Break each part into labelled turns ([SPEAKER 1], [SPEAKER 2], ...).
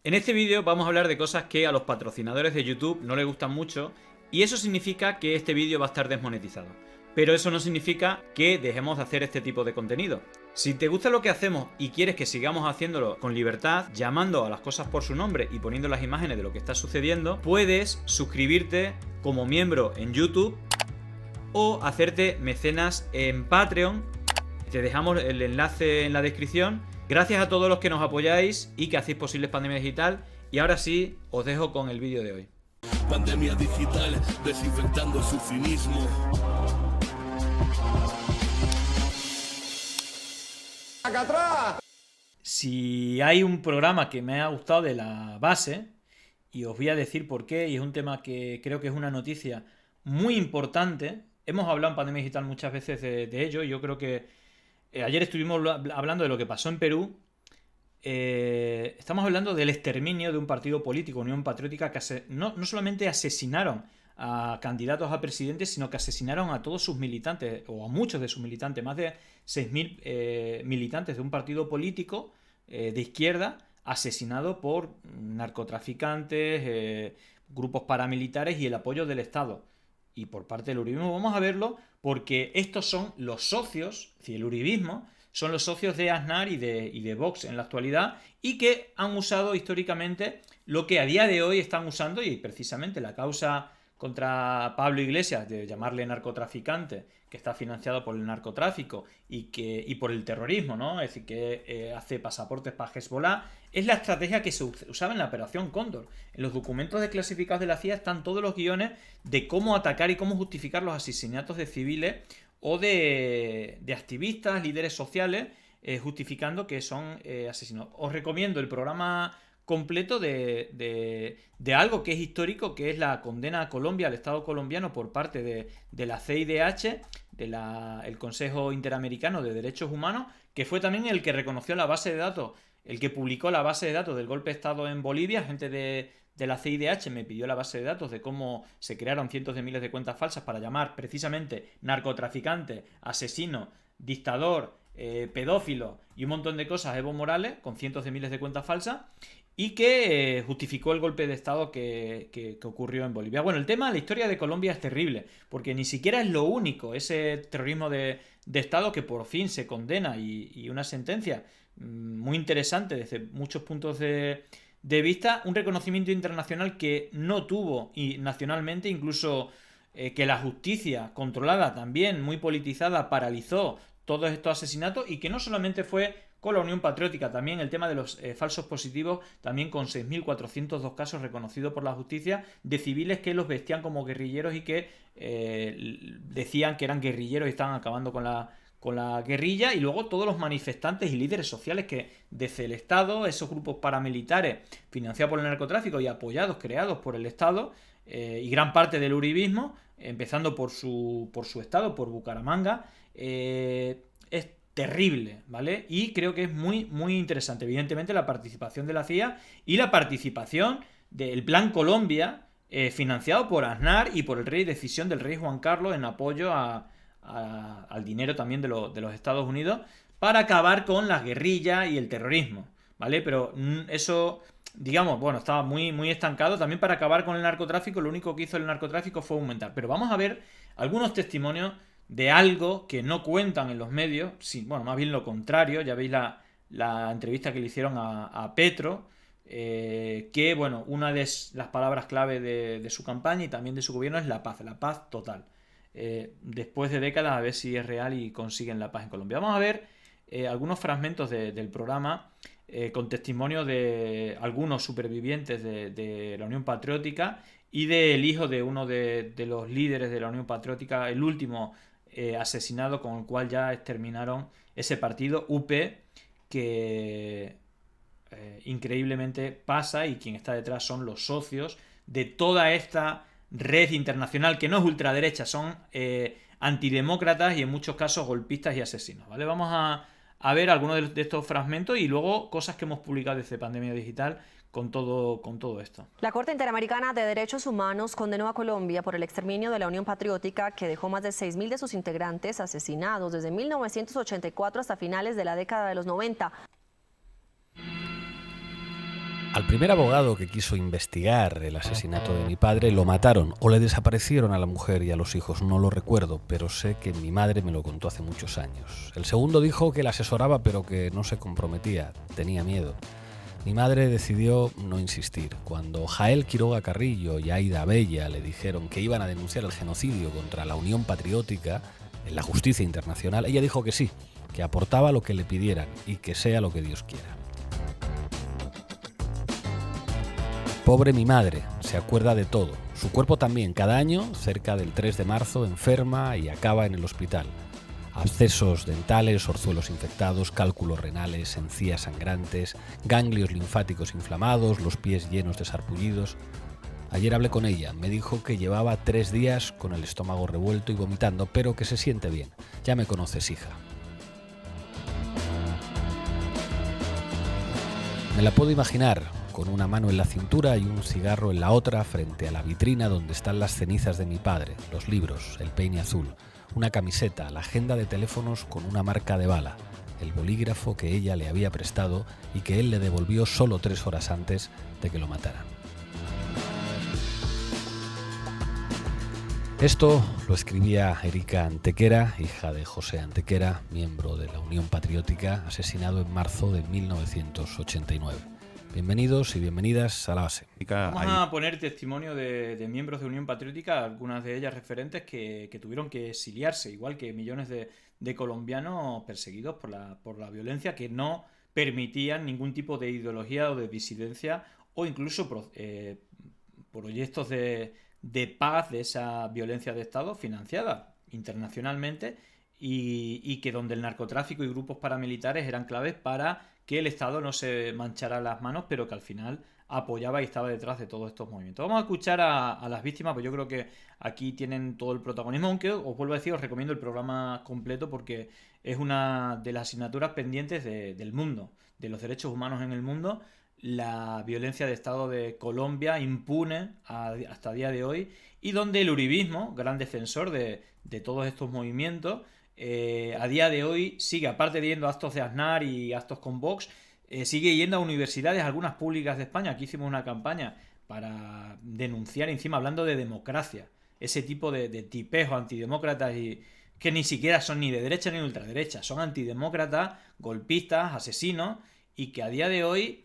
[SPEAKER 1] En este vídeo vamos a hablar de cosas que a los patrocinadores de YouTube no les gustan mucho y eso significa que este vídeo va a estar desmonetizado. Pero eso no significa que dejemos de hacer este tipo de contenido. Si te gusta lo que hacemos y quieres que sigamos haciéndolo con libertad, llamando a las cosas por su nombre y poniendo las imágenes de lo que está sucediendo, puedes suscribirte como miembro en YouTube o hacerte mecenas en Patreon. Te dejamos el enlace en la descripción. Gracias a todos los que nos apoyáis y que hacéis posible Pandemia Digital. Y ahora sí, os dejo con el vídeo de hoy.
[SPEAKER 2] Pandemia digital, desinfectando su cinismo.
[SPEAKER 3] ¡Acá atrás!
[SPEAKER 1] Si hay un programa que me ha gustado de la base, y os voy a decir por qué, y es un tema que creo que es una noticia muy importante. Hemos hablado en Pandemia Digital muchas veces de ello. Yo creo que ayer estuvimos hablando de lo que pasó en Perú. Estamos hablando del exterminio de un partido político, Unión Patriótica, que no solamente asesinaron a candidatos a presidentes, sino que asesinaron a todos sus militantes, o a muchos de sus militantes, más de 6.000 militantes de un partido político de izquierda, asesinado por narcotraficantes, grupos paramilitares y el apoyo del Estado. Y por parte del uribismo vamos a verlo porque estos son los socios, es decir, el uribismo son los socios de Aznar y de Vox en la actualidad y que han usado históricamente lo que a día de hoy están usando, y precisamente la causa contra Pablo Iglesias de llamarle narcotraficante, que está financiado por el narcotráfico y por el terrorismo, ¿no? Es decir, que hace pasaportes para Hezbollah, es la estrategia que se usaba en la Operación Cóndor. En los documentos desclasificados de la CIA están todos los guiones de cómo atacar y cómo justificar los asesinatos de civiles o de activistas, líderes sociales, justificando que son asesinos. Os recomiendo el programa completo de algo que es histórico, que es la condena a Colombia, al Estado colombiano, por parte de la CIDH, el Consejo Interamericano de Derechos Humanos, que fue también el que reconoció la base de datos, el que publicó la base de datos del golpe de Estado en Bolivia. Gente de la CIDH me pidió la base de datos de cómo se crearon cientos de miles de cuentas falsas para llamar precisamente narcotraficante, asesino, dictador, pedófilo y un montón de cosas a Evo Morales, con cientos de miles de cuentas falsas, y que justificó el golpe de Estado que ocurrió en Bolivia. Bueno, el tema, la historia de Colombia es terrible, porque ni siquiera es lo único, ese terrorismo de Estado que por fin se condena y una sentencia muy interesante desde muchos puntos de vista, un reconocimiento internacional que no tuvo y nacionalmente, incluso que la justicia controlada también, muy politizada, paralizó todos estos asesinatos, y que no solamente fue con la Unión Patriótica, también el tema de los falsos positivos, también con 6.402 casos reconocidos por la justicia de civiles que los vestían como guerrilleros y que decían que eran guerrilleros y estaban acabando con la guerrilla, y luego todos los manifestantes y líderes sociales que desde el Estado, esos grupos paramilitares financiados por el narcotráfico y apoyados, creados por el Estado, y gran parte del uribismo, empezando por su Estado, por Bucaramanga, es terrible, ¿vale? Y creo que es muy, muy interesante, evidentemente, la participación de la CIA y la participación del Plan Colombia, financiado por Aznar y por el rey, decisión del rey Juan Carlos en apoyo al dinero también de los Estados Unidos, para acabar con las guerrillas y el terrorismo, ¿vale? Pero eso, digamos, bueno, estaba muy, muy estancado. También para acabar con el narcotráfico, lo único que hizo el narcotráfico fue aumentar. Pero vamos a ver algunos testimonios de algo que no cuentan en los medios, sí, bueno, más bien lo contrario. Ya veis la entrevista que le hicieron a Petro, que, bueno, una de las palabras clave de su campaña y también de su gobierno es la paz total. Después de décadas, a ver si es real y consiguen la paz en Colombia. Vamos a ver algunos fragmentos del programa con testimonio de algunos supervivientes de la Unión Patriótica y del hijo de uno de los líderes de la Unión Patriótica, el último asesinado, con el cual ya exterminaron ese partido, UP, que increíblemente pasa, y quien está detrás son los socios de toda esta red internacional que no es ultraderecha, son antidemócratas y en muchos casos golpistas y asesinos, ¿vale? Vamos a ver algunos de estos fragmentos y luego cosas que hemos publicado desde Pandemia Digital con todo esto.
[SPEAKER 4] La Corte Interamericana de Derechos Humanos condenó a Colombia por el exterminio de la Unión Patriótica, que dejó más de 6.000 de sus integrantes asesinados desde 1984 hasta finales de la década de los 90.
[SPEAKER 5] Al primer abogado que quiso investigar el asesinato de mi padre lo mataron o le desaparecieron a la mujer y a los hijos, no lo recuerdo, pero sé que mi madre me lo contó hace muchos años. El segundo dijo que la asesoraba pero que no se comprometía, tenía miedo. Mi madre decidió no insistir. Cuando Jael Quiroga Carrillo y Aida Abella le dijeron que iban a denunciar el genocidio contra la Unión Patriótica en la justicia internacional, ella dijo que sí, que aportaba lo que le pidieran y que sea lo que Dios quiera. Pobre mi madre, se acuerda de todo. Su cuerpo también, cada año, cerca del 3 de marzo, enferma y acaba en el hospital. Abscesos dentales, orzuelos infectados, cálculos renales, encías sangrantes, ganglios linfáticos inflamados, los pies llenos de sarpullidos. Ayer hablé con ella, me dijo que llevaba 3 días con el estómago revuelto y vomitando, pero que se siente bien. Ya me conoces, hija. Me la puedo imaginar, con una mano en la cintura y un cigarro en la otra, frente a la vitrina donde están las cenizas de mi padre, los libros, el peine azul, una camiseta, la agenda de teléfonos con una marca de bala, el bolígrafo que ella le había prestado y que él le devolvió solo 3 horas antes de que lo mataran. Esto lo escribía Erika Antequera, hija de José Antequera, miembro de la Unión Patriótica, asesinado en marzo de 1989. Bienvenidos y bienvenidas a La Base.
[SPEAKER 1] Vamos a poner testimonio de miembros de Unión Patriótica, algunas de ellas referentes que tuvieron que exiliarse, igual que millones de colombianos perseguidos por la violencia, que no permitían ningún tipo de ideología o de disidencia o incluso proyectos de paz de esa violencia de Estado financiada internacionalmente y que donde el narcotráfico y grupos paramilitares eran claves para que el Estado no se manchara las manos, pero que al final apoyaba y estaba detrás de todos estos movimientos. Vamos a escuchar a las víctimas, pues yo creo que aquí tienen todo el protagonismo, aunque os vuelvo a decir, os recomiendo el programa completo porque es una de las asignaturas pendientes del mundo, de los derechos humanos en el mundo, la violencia de Estado de Colombia impune hasta el día de hoy, y donde el uribismo, gran defensor de todos estos movimientos, a día de hoy sigue, aparte de yendo a actos de Aznar y actos con Vox, sigue yendo a universidades, algunas públicas de España. Aquí hicimos una campaña para denunciar, encima hablando de democracia, ese tipo de tipejos antidemócratas y que ni siquiera son ni de derecha ni de ultraderecha, son antidemócratas, golpistas, asesinos, y que a día de hoy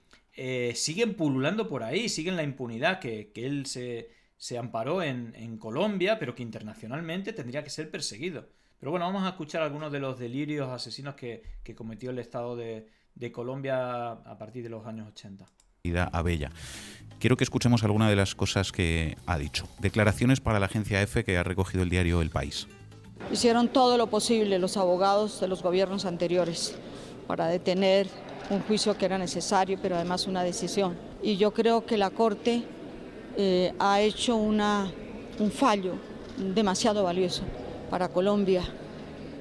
[SPEAKER 1] siguen pululando por ahí, siguen la impunidad que él se amparó en Colombia, pero que internacionalmente tendría que ser perseguido. Pero bueno, vamos a escuchar algunos de los delirios asesinos que cometió el Estado de Colombia a partir de los años 80.
[SPEAKER 6] Aida Abella. Quiero que escuchemos alguna de las cosas que ha dicho. Declaraciones para la agencia EFE que ha recogido el diario El País.
[SPEAKER 7] Hicieron todo lo posible los abogados de los gobiernos anteriores para detener un juicio que era necesario, pero además una decisión. Y yo creo que la Corte ha hecho un fallo demasiado valioso para Colombia,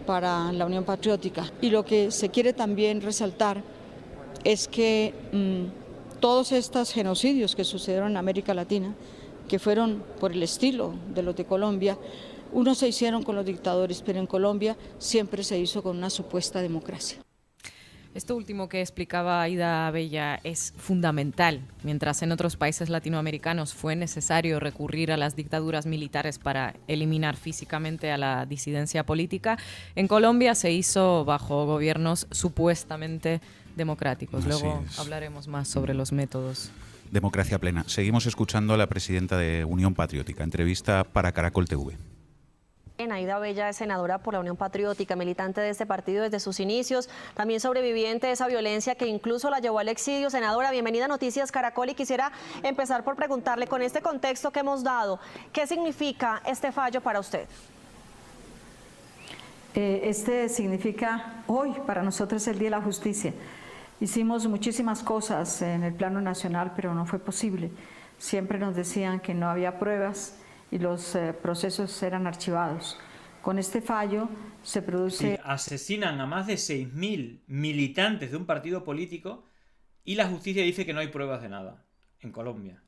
[SPEAKER 7] para la Unión Patriótica. Y lo que se quiere también resaltar es que todos estos genocidios que sucedieron en América Latina, que fueron por el estilo de los de Colombia, unos se hicieron con los dictadores, pero en Colombia siempre se hizo con una supuesta democracia.
[SPEAKER 8] Esto último que explicaba Aida Abella es fundamental. Mientras en otros países latinoamericanos fue necesario recurrir a las dictaduras militares para eliminar físicamente a la disidencia política, en Colombia se hizo bajo gobiernos supuestamente democráticos. Luego hablaremos más sobre los métodos.
[SPEAKER 6] Democracia plena. Seguimos escuchando a la presidenta de Unión Patriótica. Entrevista para Caracol TV.
[SPEAKER 4] Aida Abella es senadora por la Unión Patriótica, militante de este partido desde sus inicios, también sobreviviente de esa violencia que incluso la llevó al exilio. Senadora, bienvenida a Noticias Caracol, y quisiera empezar por preguntarle, con este contexto que hemos dado, ¿qué significa este fallo para usted?
[SPEAKER 9] Este significa, hoy para nosotros, el Día de la Justicia. Hicimos muchísimas cosas en el plano nacional, pero no fue posible. Siempre nos decían que no había pruebas y los procesos eran archivados. Con este fallo se produce...
[SPEAKER 1] Sí, asesinan a más de 6.000 militantes de un partido político y la justicia dice que no hay pruebas de nada en Colombia.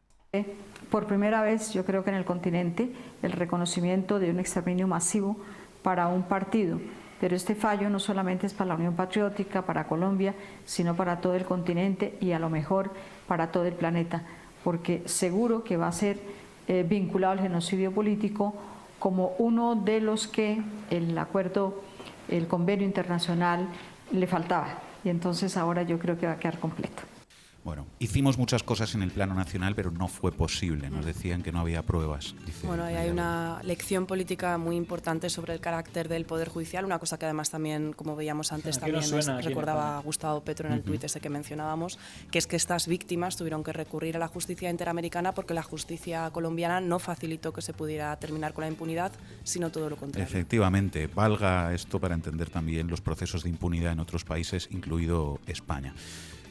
[SPEAKER 9] Por primera vez, yo creo que en el continente, el reconocimiento de un exterminio masivo para un partido. Pero este fallo no solamente es para la Unión Patriótica, para Colombia, sino para todo el continente, y a lo mejor para todo el planeta, porque seguro que va a ser vinculado al genocidio político como uno de los que el acuerdo, el convenio internacional le faltaba. Y entonces ahora yo creo que va a quedar completo.
[SPEAKER 6] Bueno, hicimos muchas cosas en el plano nacional, pero no fue posible. Nos decían que no había pruebas.
[SPEAKER 10] Bueno, y hay una lección política muy importante sobre el carácter del Poder Judicial, una cosa que además también, como veíamos antes, también recordaba Gustavo Petro en el tuit ese que mencionábamos, que es que estas víctimas tuvieron que recurrir a la justicia interamericana porque la justicia colombiana no facilitó que se pudiera terminar con la impunidad, sino todo lo contrario.
[SPEAKER 6] Efectivamente, valga esto para entender también los procesos de impunidad en otros países, incluido España.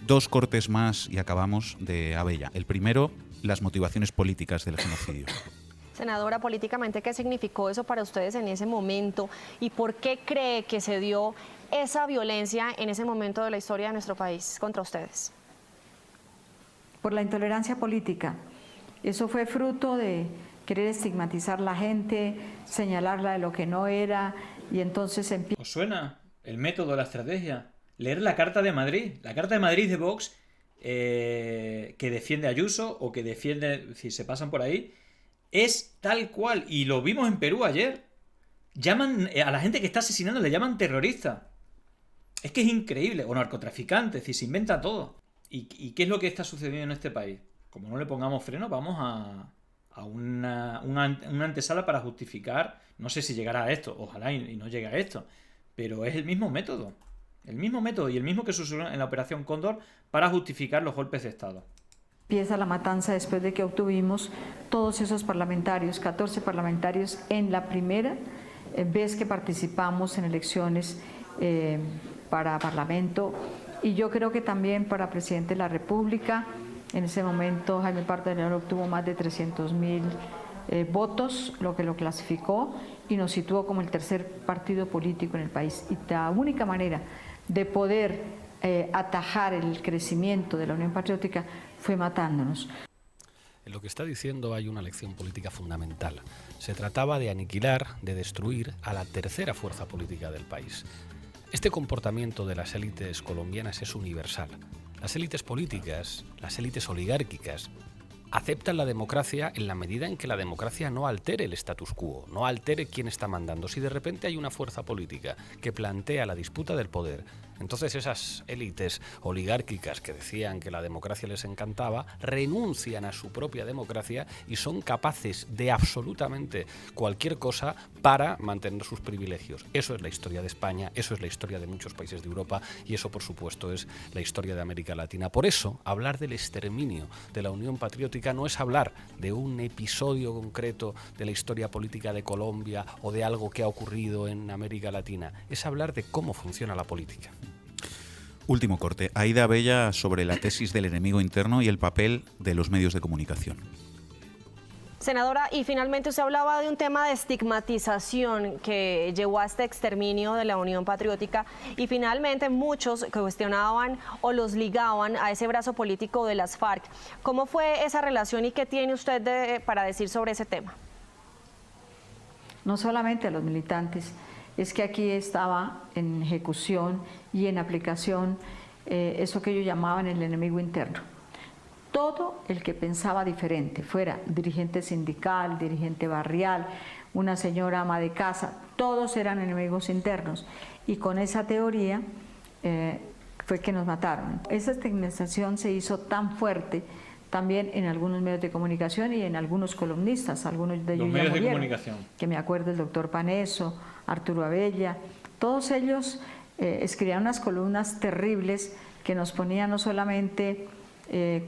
[SPEAKER 6] 2 cortes más y acabamos de Abella. El primero, las motivaciones políticas del genocidio.
[SPEAKER 4] Senadora, políticamente, ¿qué significó eso para ustedes en ese momento? ¿Y por qué cree que se dio esa violencia en ese momento de la historia de nuestro país contra ustedes?
[SPEAKER 9] Por la intolerancia política. Eso fue fruto de querer estigmatizar a la gente, señalarla de lo que no era, y entonces empieza...
[SPEAKER 1] ¿Os suena el método, la estrategia? Leer la Carta de Madrid de Vox, que defiende a Ayuso o que defiende, si se pasan por ahí, es tal cual, y lo vimos en Perú ayer. Llaman a la gente que está asesinando, le llaman terrorista. Es que es increíble, o narcotraficante, es decir, se inventa todo. ¿Y qué es lo que está sucediendo en este país? Como no le pongamos freno, vamos a una antesala para justificar, no sé si llegará a esto, ojalá y no llegue a esto, pero es el mismo método. El mismo método y el mismo que se usó en la Operación Cóndor para justificar los golpes de Estado.
[SPEAKER 9] Empieza la matanza después de que obtuvimos todos esos parlamentarios, 14 parlamentarios, en la primera vez que participamos en elecciones para Parlamento, y yo creo que también para Presidente de la República. En ese momento Jaime Pardo de León obtuvo más de 300.000 votos, lo que lo clasificó y nos situó como el tercer partido político en el país. Y la única manera de poder atajar el crecimiento de la Unión Patriótica fue matándonos.
[SPEAKER 5] En lo que está diciendo hay una lección política fundamental. Se trataba de aniquilar, de destruir a la tercera fuerza política del país. Este comportamiento de las élites colombianas es universal. Las élites políticas, las élites oligárquicas, aceptan la democracia en la medida en que la democracia no altere el status quo, no altere quién está mandando. Si de repente hay una fuerza política que plantea la disputa del poder, entonces esas élites oligárquicas que decían que la democracia les encantaba, renuncian a su propia democracia y son capaces de absolutamente cualquier cosa para mantener sus privilegios. Eso es la historia de España, eso es la historia de muchos países de Europa y eso, por supuesto, es la historia de América Latina. Por eso, hablar del exterminio de la Unión Patriótica no es hablar de un episodio concreto de la historia política de Colombia o de algo que ha ocurrido en América Latina, es hablar de cómo funciona la política.
[SPEAKER 6] Último corte. Aída Abella sobre la tesis del enemigo interno y el papel de los medios de comunicación.
[SPEAKER 4] Senadora, y finalmente usted hablaba de un tema de estigmatización que llevó a este exterminio de la Unión Patriótica y finalmente muchos cuestionaban o los ligaban a ese brazo político de las FARC. ¿Cómo fue esa relación y qué tiene usted para decir sobre ese tema?
[SPEAKER 9] No solamente a los militantes, es que aquí estaba en ejecución y en aplicación eso que ellos llamaban el enemigo interno. Todo el que pensaba diferente, fuera dirigente sindical, dirigente barrial, una señora ama de casa, todos eran enemigos internos. Y con esa teoría fue que nos mataron. Esa estigmatización se hizo tan fuerte también en algunos medios de comunicación y en algunos columnistas, algunos de ellos ya murieron, de comunicación, que me acuerdo el doctor Paneso, Arturo Abella, todos ellos escribían unas columnas terribles que nos ponían no solamente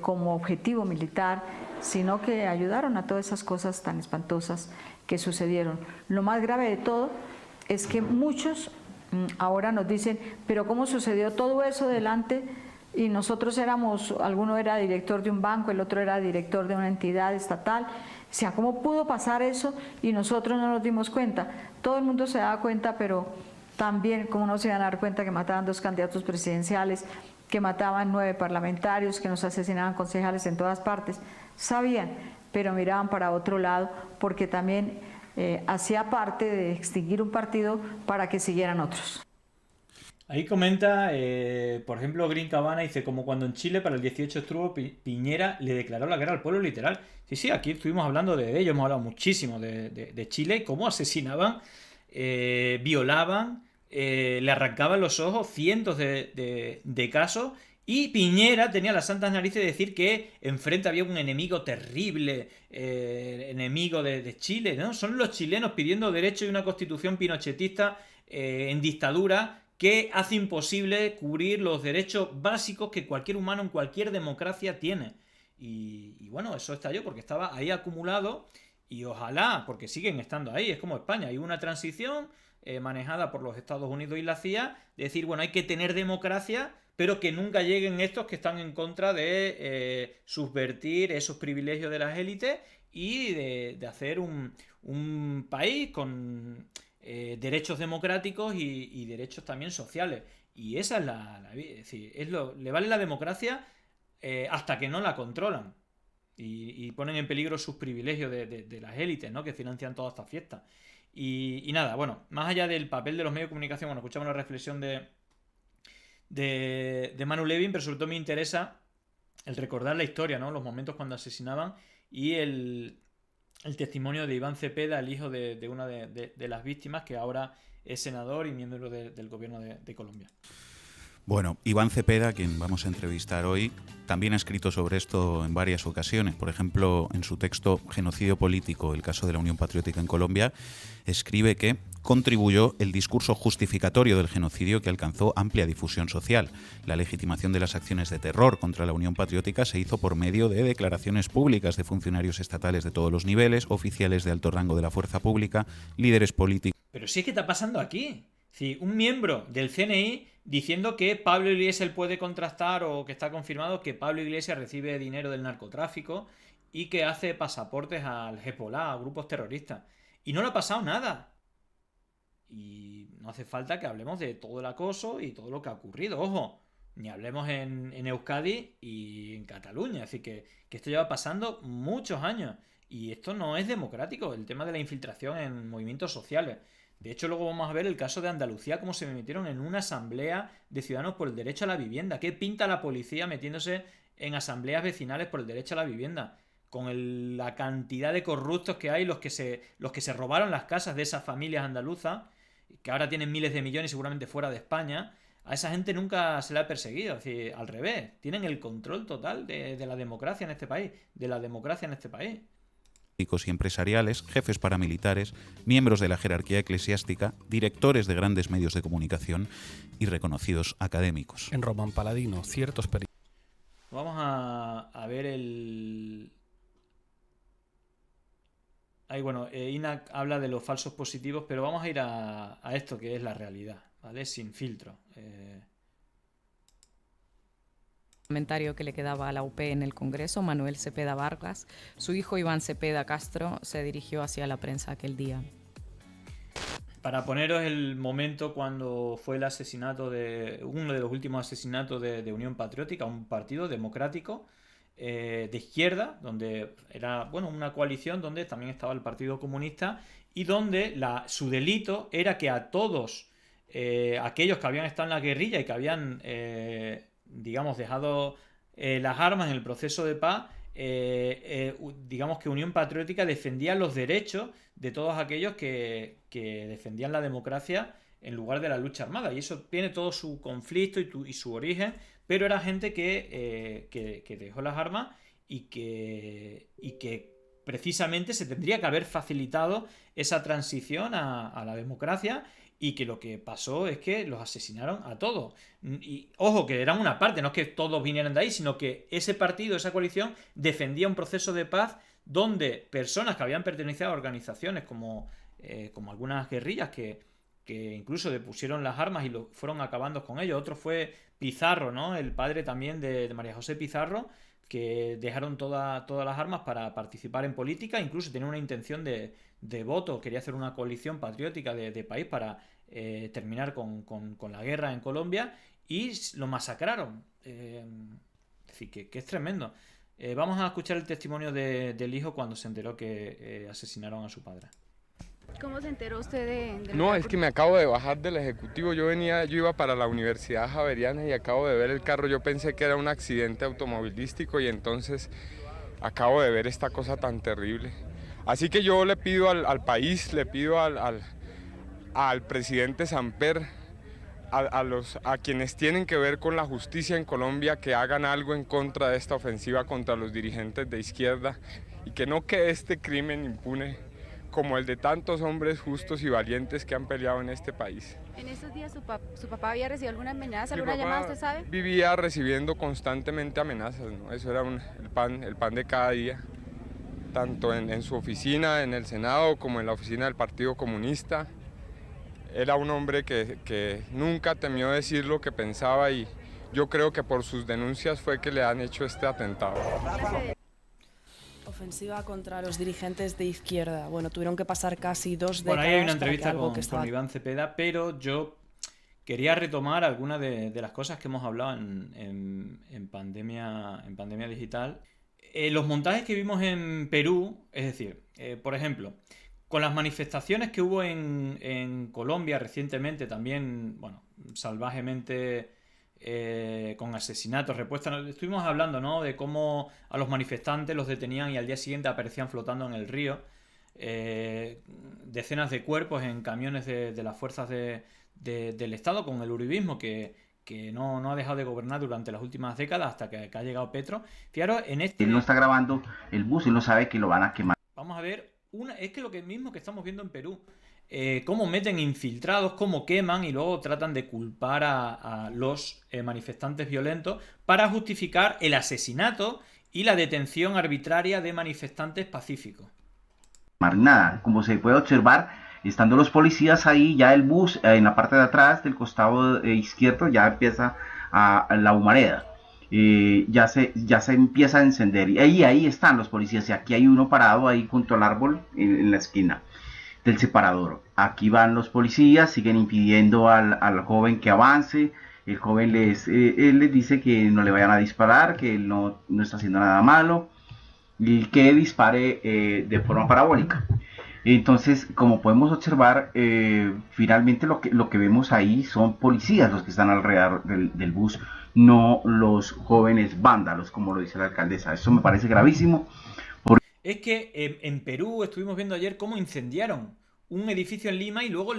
[SPEAKER 9] como objetivo militar, sino que ayudaron a todas esas cosas tan espantosas que sucedieron. Lo más grave de todo es que muchos ahora nos dicen, pero ¿cómo sucedió todo eso delante? Y nosotros éramos, alguno era director de un banco, el otro era director de una entidad estatal. O sea, ¿cómo pudo pasar eso y nosotros no nos dimos cuenta? Todo el mundo se daba cuenta, pero también, ¿cómo no se iban a dar cuenta que mataban 2 candidatos presidenciales, que mataban 9 parlamentarios, que nos asesinaban concejales en todas partes? Sabían, pero miraban para otro lado, porque también hacía parte de extinguir un partido para que siguieran otros.
[SPEAKER 1] Ahí comenta, por ejemplo, Green Cabana dice, como cuando en Chile para el 18 estuvo Piñera le declaró la guerra al pueblo literal. Sí, aquí estuvimos hablando de ello, hemos hablado muchísimo de Chile y cómo asesinaban, violaban, le arrancaban los ojos, cientos de casos. Y Piñera tenía las santas narices de decir que enfrente había un enemigo terrible, enemigo de Chile, ¿no? Son los chilenos pidiendo derecho y una constitución pinochetista en dictadura que hace imposible cubrir los derechos básicos que cualquier humano en cualquier democracia tiene. Y bueno, eso estalló porque estaba ahí acumulado y ojalá, porque siguen estando ahí, es como España, hay una transición manejada por los Estados Unidos y la CIA, de decir, bueno, hay que tener democracia, pero que nunca lleguen estos que están en contra de subvertir esos privilegios de las élites y de hacer un país con derechos democráticos y derechos también sociales. Y esa es es decir, le vale la democracia hasta que no la controlan y ponen en peligro sus privilegios de las élites, ¿no? Que financian todas estas fiestas. Y nada, bueno, más allá del papel de los medios de comunicación, bueno, escuchamos la reflexión de Manu Levin, pero sobre todo me interesa el recordar la historia, ¿no? Los momentos cuando asesinaban y el testimonio de Iván Cepeda, el hijo de una de las víctimas, que ahora es senador y miembro del gobierno de Colombia.
[SPEAKER 6] Bueno, Iván Cepeda, quien vamos a entrevistar hoy, también ha escrito sobre esto en varias ocasiones. Por ejemplo, en su texto Genocidio político, el caso de la Unión Patriótica en Colombia, escribe que contribuyó el discurso justificatorio del genocidio que alcanzó amplia difusión social. La legitimación de las acciones de terror contra la Unión Patriótica se hizo por medio de declaraciones públicas de funcionarios estatales de todos los niveles, oficiales de alto rango de la fuerza pública, líderes políticos.
[SPEAKER 1] Pero sí es que está pasando aquí. Sí, un miembro del CNI diciendo que Pablo Iglesias puede contrastar o que está confirmado que Pablo Iglesias recibe dinero del narcotráfico y que hace pasaportes al Hezbollah, a grupos terroristas. Y no le ha pasado nada. Y no hace falta que hablemos de todo el acoso y todo lo que ha ocurrido. Ojo, ni hablemos en Euskadi y en Cataluña. Así que esto lleva pasando muchos años. Y esto no es democrático, el tema de la infiltración en movimientos sociales. De hecho, luego vamos a ver el caso de Andalucía, cómo se metieron en una asamblea de ciudadanos por el derecho a la vivienda. ¿Qué pinta la policía metiéndose en asambleas vecinales por el derecho a la vivienda? Con la cantidad de corruptos que hay, los que se robaron las casas de esas familias andaluzas, que ahora tienen miles de millones seguramente fuera de España, a esa gente nunca se la ha perseguido. Es decir, al revés, tienen el control total de la democracia en este país,
[SPEAKER 6] y empresariales, jefes paramilitares, miembros de la jerarquía eclesiástica, directores de grandes medios de comunicación y reconocidos académicos.
[SPEAKER 5] En Román Paladino, ciertos periodistas.
[SPEAKER 1] Vamos a ver el... Ahí, bueno, INAC habla de los falsos positivos, pero vamos a ir a esto que es la realidad, ¿vale? Sin filtro.
[SPEAKER 8] Comentario que le quedaba a la UP en el Congreso, Manuel Cepeda Vargas. Su hijo Iván Cepeda Castro se dirigió hacia la prensa aquel día.
[SPEAKER 1] Para poneros el momento cuando fue el asesinato uno de los últimos asesinatos de Unión Patriótica, un partido democrático de izquierda, donde era una coalición donde también estaba el Partido Comunista y donde su delito era que a todos aquellos que habían estado en la guerrilla y que habían digamos dejado las armas en el proceso de paz, digamos que Unión Patriótica defendía los derechos de todos aquellos que defendían la democracia en lugar de la lucha armada, y eso tiene todo su conflicto y su origen, pero era gente que dejó las armas y que precisamente se tendría que haber facilitado esa transición a la democracia, y que lo que pasó es que los asesinaron a todos. Y ojo, que eran una parte, no es que todos vinieran de ahí, sino que ese partido, esa coalición, defendía un proceso de paz donde personas que habían pertenecido a organizaciones como algunas guerrillas que incluso depusieron las armas y fueron acabando con ellos. Otro fue Pizarro, ¿no? El padre también de María José Pizarro, que dejaron todas las armas para participar en política, incluso tenía una intención de voto, quería hacer una coalición patriótica de país para terminar con la guerra en Colombia, y lo masacraron. Es decir, que es tremendo. Vamos a escuchar el testimonio del hijo cuando se enteró que asesinaron a su padre.
[SPEAKER 11] ¿Cómo se enteró usted de
[SPEAKER 12] No, es que me acabo de bajar del ejecutivo, yo iba para la Universidad Javeriana y acabo de ver el carro, yo pensé que era un accidente automovilístico y entonces acabo de ver esta cosa tan terrible. Así que yo le pido al país, le pido al presidente Samper, a quienes tienen que ver con la justicia en Colombia, que hagan algo en contra de esta ofensiva contra los dirigentes de izquierda y que no quede este crimen impune como el de tantos hombres justos y valientes que han peleado en este país.
[SPEAKER 11] En estos días su papá había recibido alguna amenaza, alguna llamada, ¿usted sabe?
[SPEAKER 12] Vivía recibiendo constantemente amenazas, ¿no? Eso era el pan de cada día, tanto en su oficina, en el Senado, como en la oficina del Partido Comunista. Era un hombre que nunca temió decir lo que pensaba y yo creo que por sus denuncias fue que le han hecho este atentado.
[SPEAKER 10] Ofensiva contra los dirigentes de izquierda. Bueno, tuvieron que pasar casi 2 décadas.
[SPEAKER 1] Bueno, ahí hay una entrevista
[SPEAKER 10] con
[SPEAKER 1] con Iván Cepeda, pero yo quería retomar algunas de las cosas que hemos hablado en pandemia digital. Los montajes que vimos en Perú, es decir, por ejemplo, con las manifestaciones que hubo en Colombia recientemente, también, bueno, salvajemente, con asesinatos, repuestas. Estuvimos hablando, ¿no?, de cómo a los manifestantes los detenían y al día siguiente aparecían flotando en el río. Decenas de cuerpos en camiones de las fuerzas del Estado con el uribismo que no ha dejado de gobernar durante las últimas décadas hasta que ha llegado Petro. Fijaros,
[SPEAKER 13] Él no está grabando el bus, él no sabe que lo van a quemar.
[SPEAKER 1] Vamos a ver, es que lo mismo que estamos viendo en Perú. Cómo meten infiltrados, cómo queman y luego tratan de culpar a los manifestantes violentos para justificar el asesinato y la detención arbitraria de manifestantes pacíficos.
[SPEAKER 13] Nada, como se puede observar, estando los policías ahí, ya el bus en la parte de atrás del costado izquierdo ya empieza la humareda. Ya se empieza a encender y ahí están los policías y aquí hay uno parado ahí junto al árbol en la esquina del separador. Aquí van los policías, siguen impidiendo al joven que avance. El joven él les dice que no le vayan a disparar, que él no está haciendo nada malo y que dispare de forma parabólica. Entonces, como podemos observar, finalmente lo que vemos ahí son policías los que están alrededor del bus, no los jóvenes vándalos, como lo dice la alcaldesa. Eso me parece gravísimo.
[SPEAKER 1] Es que en Perú estuvimos viendo ayer cómo incendiaron un edificio en Lima y luego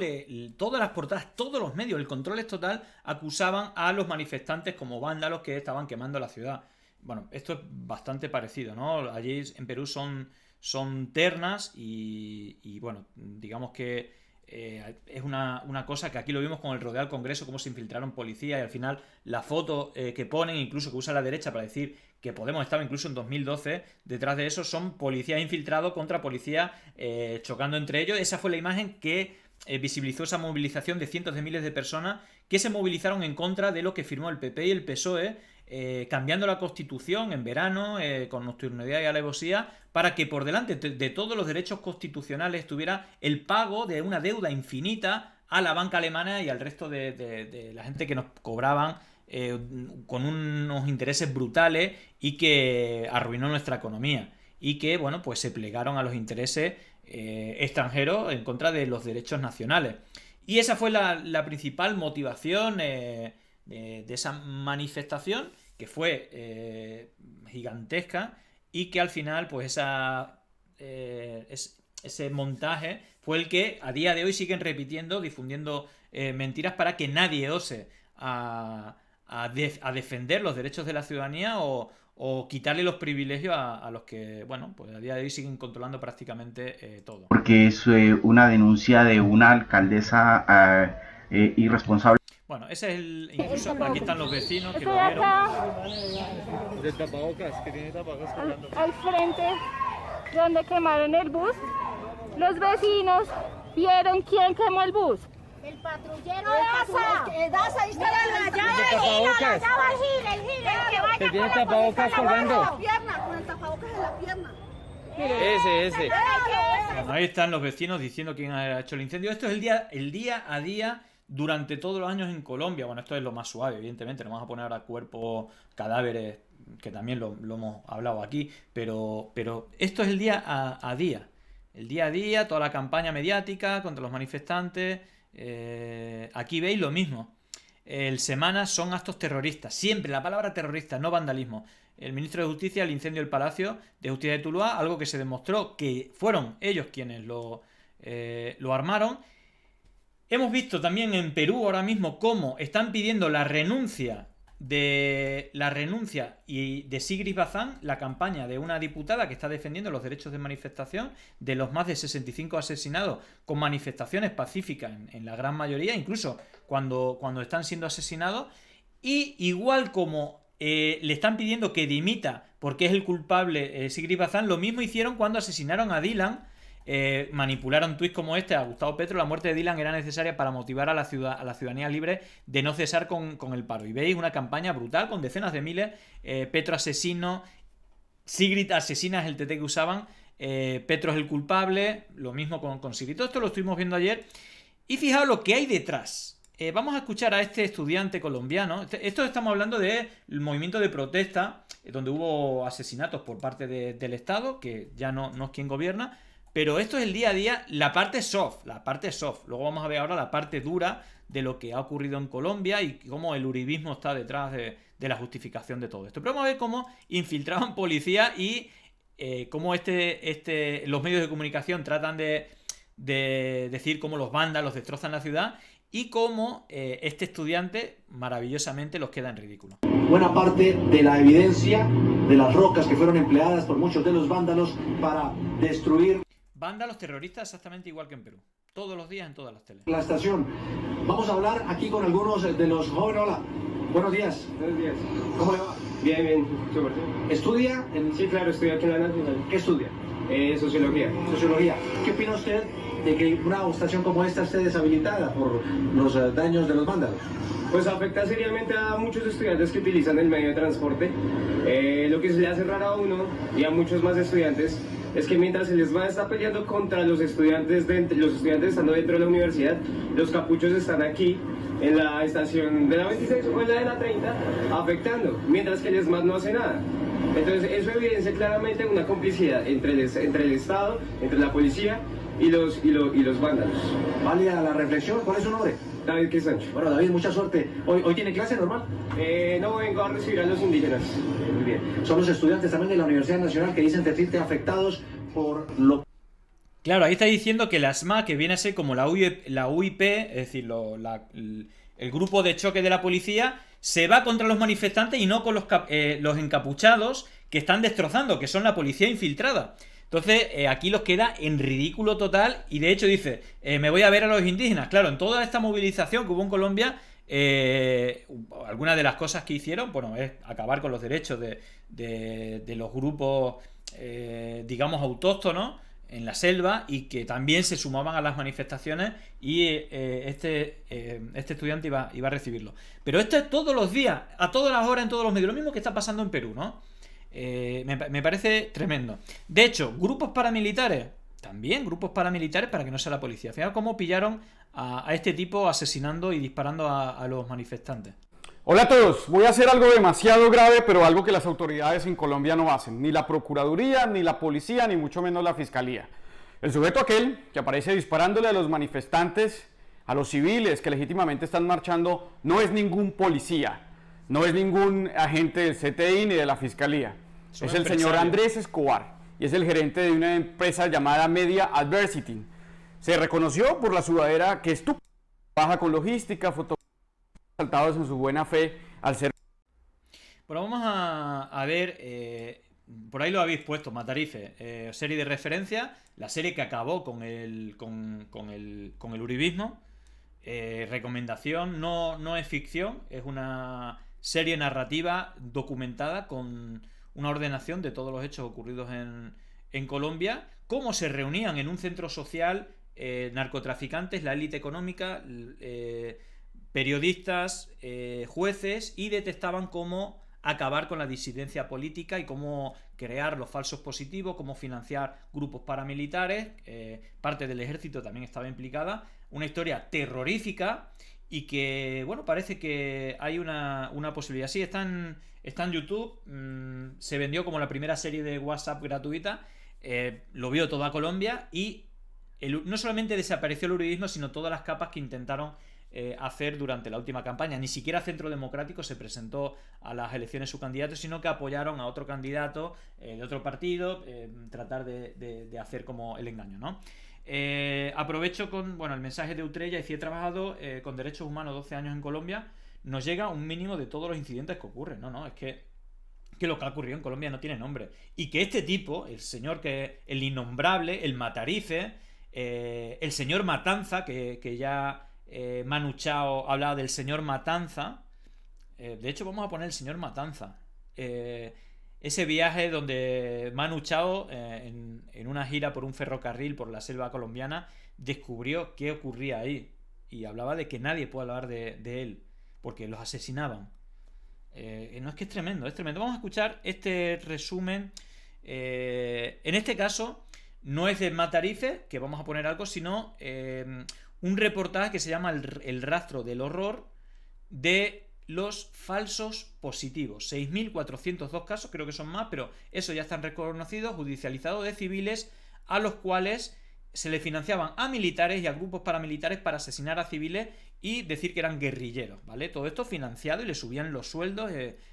[SPEAKER 1] todas las portadas, todos los medios, el Control es Total, acusaban a los manifestantes como vándalos que estaban quemando la ciudad. Bueno, esto es bastante parecido, ¿no? Allí en Perú son ternas y bueno, digamos que es una cosa que aquí lo vimos con el rodeo al Congreso, cómo se infiltraron policías y al final la foto que ponen, incluso que usa la derecha para decir que Podemos estaba incluso en 2012, detrás de eso son policías infiltrados contra policías chocando entre ellos. Esa fue la imagen que visibilizó esa movilización de cientos de miles de personas que se movilizaron en contra de lo que firmó el PP y el PSOE, cambiando la Constitución en verano, con nocturnidad y alevosía, para que por delante de todos los derechos constitucionales estuviera el pago de una deuda infinita a la banca alemana y al resto de la gente que nos cobraban con unos intereses brutales y que arruinó nuestra economía y que, bueno, pues se plegaron a los intereses extranjeros en contra de los derechos nacionales. Y esa fue la principal motivación de esa manifestación, que fue gigantesca y que al final, pues ese montaje fue el que a día de hoy siguen repitiendo, difundiendo mentiras para que nadie ose a defender los derechos de la ciudadanía o quitarle los privilegios a los que, bueno, pues a día de hoy siguen controlando prácticamente todo.
[SPEAKER 13] Porque es una denuncia de una alcaldesa irresponsable.
[SPEAKER 1] Bueno, ese es incluso aquí están los vecinos que lo vieron.
[SPEAKER 14] De tapabocas, que tiene tapabocas colgando. Al frente, donde quemaron el bus, los vecinos vieron quién quemó el bus.
[SPEAKER 15] El patrullero de Daza, ahí está la
[SPEAKER 14] el gil, que tiene tapabocas colgando.
[SPEAKER 15] Con el tapabocas en la pierna.
[SPEAKER 14] Ese.
[SPEAKER 1] Bueno, ahí están los vecinos diciendo quién ha hecho el incendio. Esto es el día a día durante todos los años en Colombia. Bueno, esto es lo más suave, evidentemente. No vamos a poner ahora cuerpos, cadáveres, que también lo hemos hablado aquí. Pero esto es el día a día. el día a día, toda la campaña mediática contra los manifestantes. Aquí veis lo mismo. El Semana son actos terroristas. Siempre la palabra terrorista, no vandalismo. El ministro de Justicia, el incendio del Palacio de Justicia de Tuluá, algo que se demostró que fueron ellos quienes lo armaron. Hemos visto también en Perú ahora mismo cómo están pidiendo la renuncia de Sigrid Bazán, la campaña de una diputada que está defendiendo los derechos de manifestación de los más de 65 asesinados con manifestaciones pacíficas en la gran mayoría, incluso cuando están siendo asesinados. Y igual como le están pidiendo que dimita porque es el culpable Sigrid Bazán, lo mismo hicieron cuando asesinaron a Dylan. Manipularon tweets como este a Gustavo Petro. La muerte de Dylan era necesaria para motivar a la ciudadanía libre de no cesar con el paro. Y veis una campaña brutal con decenas de miles. Petro asesino, Sigrid asesina es el TT que usaban, Petro es el culpable, lo mismo con Sigrid. Todo esto lo estuvimos viendo ayer. Y fijaos lo que hay detrás. Vamos a escuchar a este estudiante colombiano. Esto estamos hablando del movimiento de protesta, donde hubo asesinatos por parte del Estado, que ya no es quien gobierna. Pero esto es el día a día, la parte soft. Luego vamos a ver ahora la parte dura de lo que ha ocurrido en Colombia y cómo el uribismo está detrás de la justificación de todo esto. Pero vamos a ver cómo infiltraban policía y cómo los medios de comunicación tratan de decir cómo los vándalos destrozan la ciudad y cómo este estudiante maravillosamente los queda en ridículo.
[SPEAKER 16] Buena parte de la evidencia de las rocas que fueron empleadas por muchos de los vándalos para destruir...
[SPEAKER 1] Vándalos terroristas exactamente igual que en Perú. Todos los días en todas las teles.
[SPEAKER 16] La estación. Vamos a hablar aquí con algunos de los jóvenes. Hola. Buenos días.
[SPEAKER 17] Buenos días.
[SPEAKER 16] ¿Cómo le va?
[SPEAKER 17] Bien, súper.
[SPEAKER 16] ¿Estudia?
[SPEAKER 17] Sí, claro, estudio aquí en la Nacional.
[SPEAKER 16] ¿Qué estudia?
[SPEAKER 17] Sociología.
[SPEAKER 16] Sociología. ¿Qué opina usted de que una estación como esta esté deshabilitada por los daños de los vándalos?
[SPEAKER 17] Pues afecta seriamente a muchos estudiantes que utilizan el medio de transporte. Lo que se le hace raro a uno y a muchos más estudiantes es que mientras el ESMAD está peleando contra los estudiantes estando dentro de la universidad, los capuchos están aquí en la estación de la 26 o en la de la 30 afectando, mientras que el ESMAD no hace nada. Entonces eso evidencia claramente una complicidad entre el Estado, entre la policía y los vándalos.
[SPEAKER 16] Válida la reflexión. ¿Cuál es su nombre?
[SPEAKER 17] David Quesancho.
[SPEAKER 16] Bueno, David, mucha suerte. ¿Hoy tiene clase normal?
[SPEAKER 17] No, vengo a recibir a los indígenas.
[SPEAKER 16] Muy bien. Son los estudiantes también de la Universidad Nacional que dicen sentirse afectados por lo...
[SPEAKER 1] Claro, ahí está diciendo que la SMA, que viene a ser como la UIP, es decir, el grupo de choque de la policía, se va contra los manifestantes y no con los encapuchados que están destrozando, que son la policía infiltrada. Entonces, aquí los queda en ridículo total y de hecho dice, me voy a ver a los indígenas. Claro, en toda esta movilización que hubo en Colombia, algunas de las cosas que hicieron, bueno, es acabar con los derechos de los grupos, digamos, autóctonos en la selva y que también se sumaban a las manifestaciones y este estudiante iba a recibirlo. Pero esto es todos los días, a todas las horas, en todos los medios, lo mismo que está pasando en Perú, ¿no? Me parece tremendo. De hecho, grupos paramilitares, también grupos paramilitares para que no sea la policía. Fijaos cómo pillaron a este tipo asesinando y disparando a los manifestantes.
[SPEAKER 18] Hola a todos, voy a hacer algo demasiado grave, pero algo que las autoridades en Colombia no hacen. Ni la Procuraduría, ni la Policía, ni mucho menos la Fiscalía. El sujeto aquel que aparece disparándole a los manifestantes, a los civiles que legítimamente están marchando, no es ningún policía, no es ningún agente del CTI ni de la Fiscalía. Es el señor Andrés Escobar y es el gerente de una empresa llamada Media Adversity. Se reconoció por la sudadera que trabaja con logística, fotografía, saltados en su buena fe al ser...
[SPEAKER 1] Bueno, vamos a ver, por ahí lo habéis puesto, Matarife, serie de referencia, la serie que acabó con el uribismo, recomendación, no es ficción, es una serie narrativa documentada con una ordenación de todos los hechos ocurridos en Colombia, cómo se reunían en un centro social narcotraficantes, la élite económica, periodistas, jueces, y detectaban cómo acabar con la disidencia política y cómo crear los falsos positivos, cómo financiar grupos paramilitares, parte del ejército también estaba implicada, una historia terrorífica y que, bueno, parece que hay una posibilidad. Sí, está en YouTube, se vendió como la primera serie de WhatsApp gratuita. lo vio toda Colombia y no solamente desapareció el uribismo, sino todas las capas que intentaron hacer durante la última campaña. Ni siquiera Centro Democrático se presentó a las elecciones su candidato, sino que apoyaron a otro candidato de otro partido, tratar de hacer como el engaño, ¿no? Aprovecho con el mensaje de Utrella. Y he trabajado con derechos humanos 12 años en Colombia. Nos llega un mínimo de todos los incidentes que ocurren. Es que lo que ha ocurrido en Colombia no tiene nombre. Y que este tipo, el señor el innombrable, el Matarife, el señor Matanza, que ya Manu Chao hablaba del señor Matanza. De hecho, vamos a poner el señor Matanza. Ese viaje donde Manu Chao, en una gira por un ferrocarril por la selva colombiana, descubrió qué ocurría ahí. Y hablaba de que nadie puede hablar de él, porque los asesinaban. No, es que es tremendo, es tremendo. Vamos a escuchar este resumen. En este caso, no es de Matarife, que vamos a poner algo, sino un reportaje que se llama El rastro del horror de los falsos positivos. 6.402 casos, creo que son más, pero eso ya están reconocidos, judicializados, de civiles a los cuales se le financiaban a militares y a grupos paramilitares para asesinar a civiles y decir que eran guerrilleros, ¿vale? Todo esto financiado, y le subían los sueldos,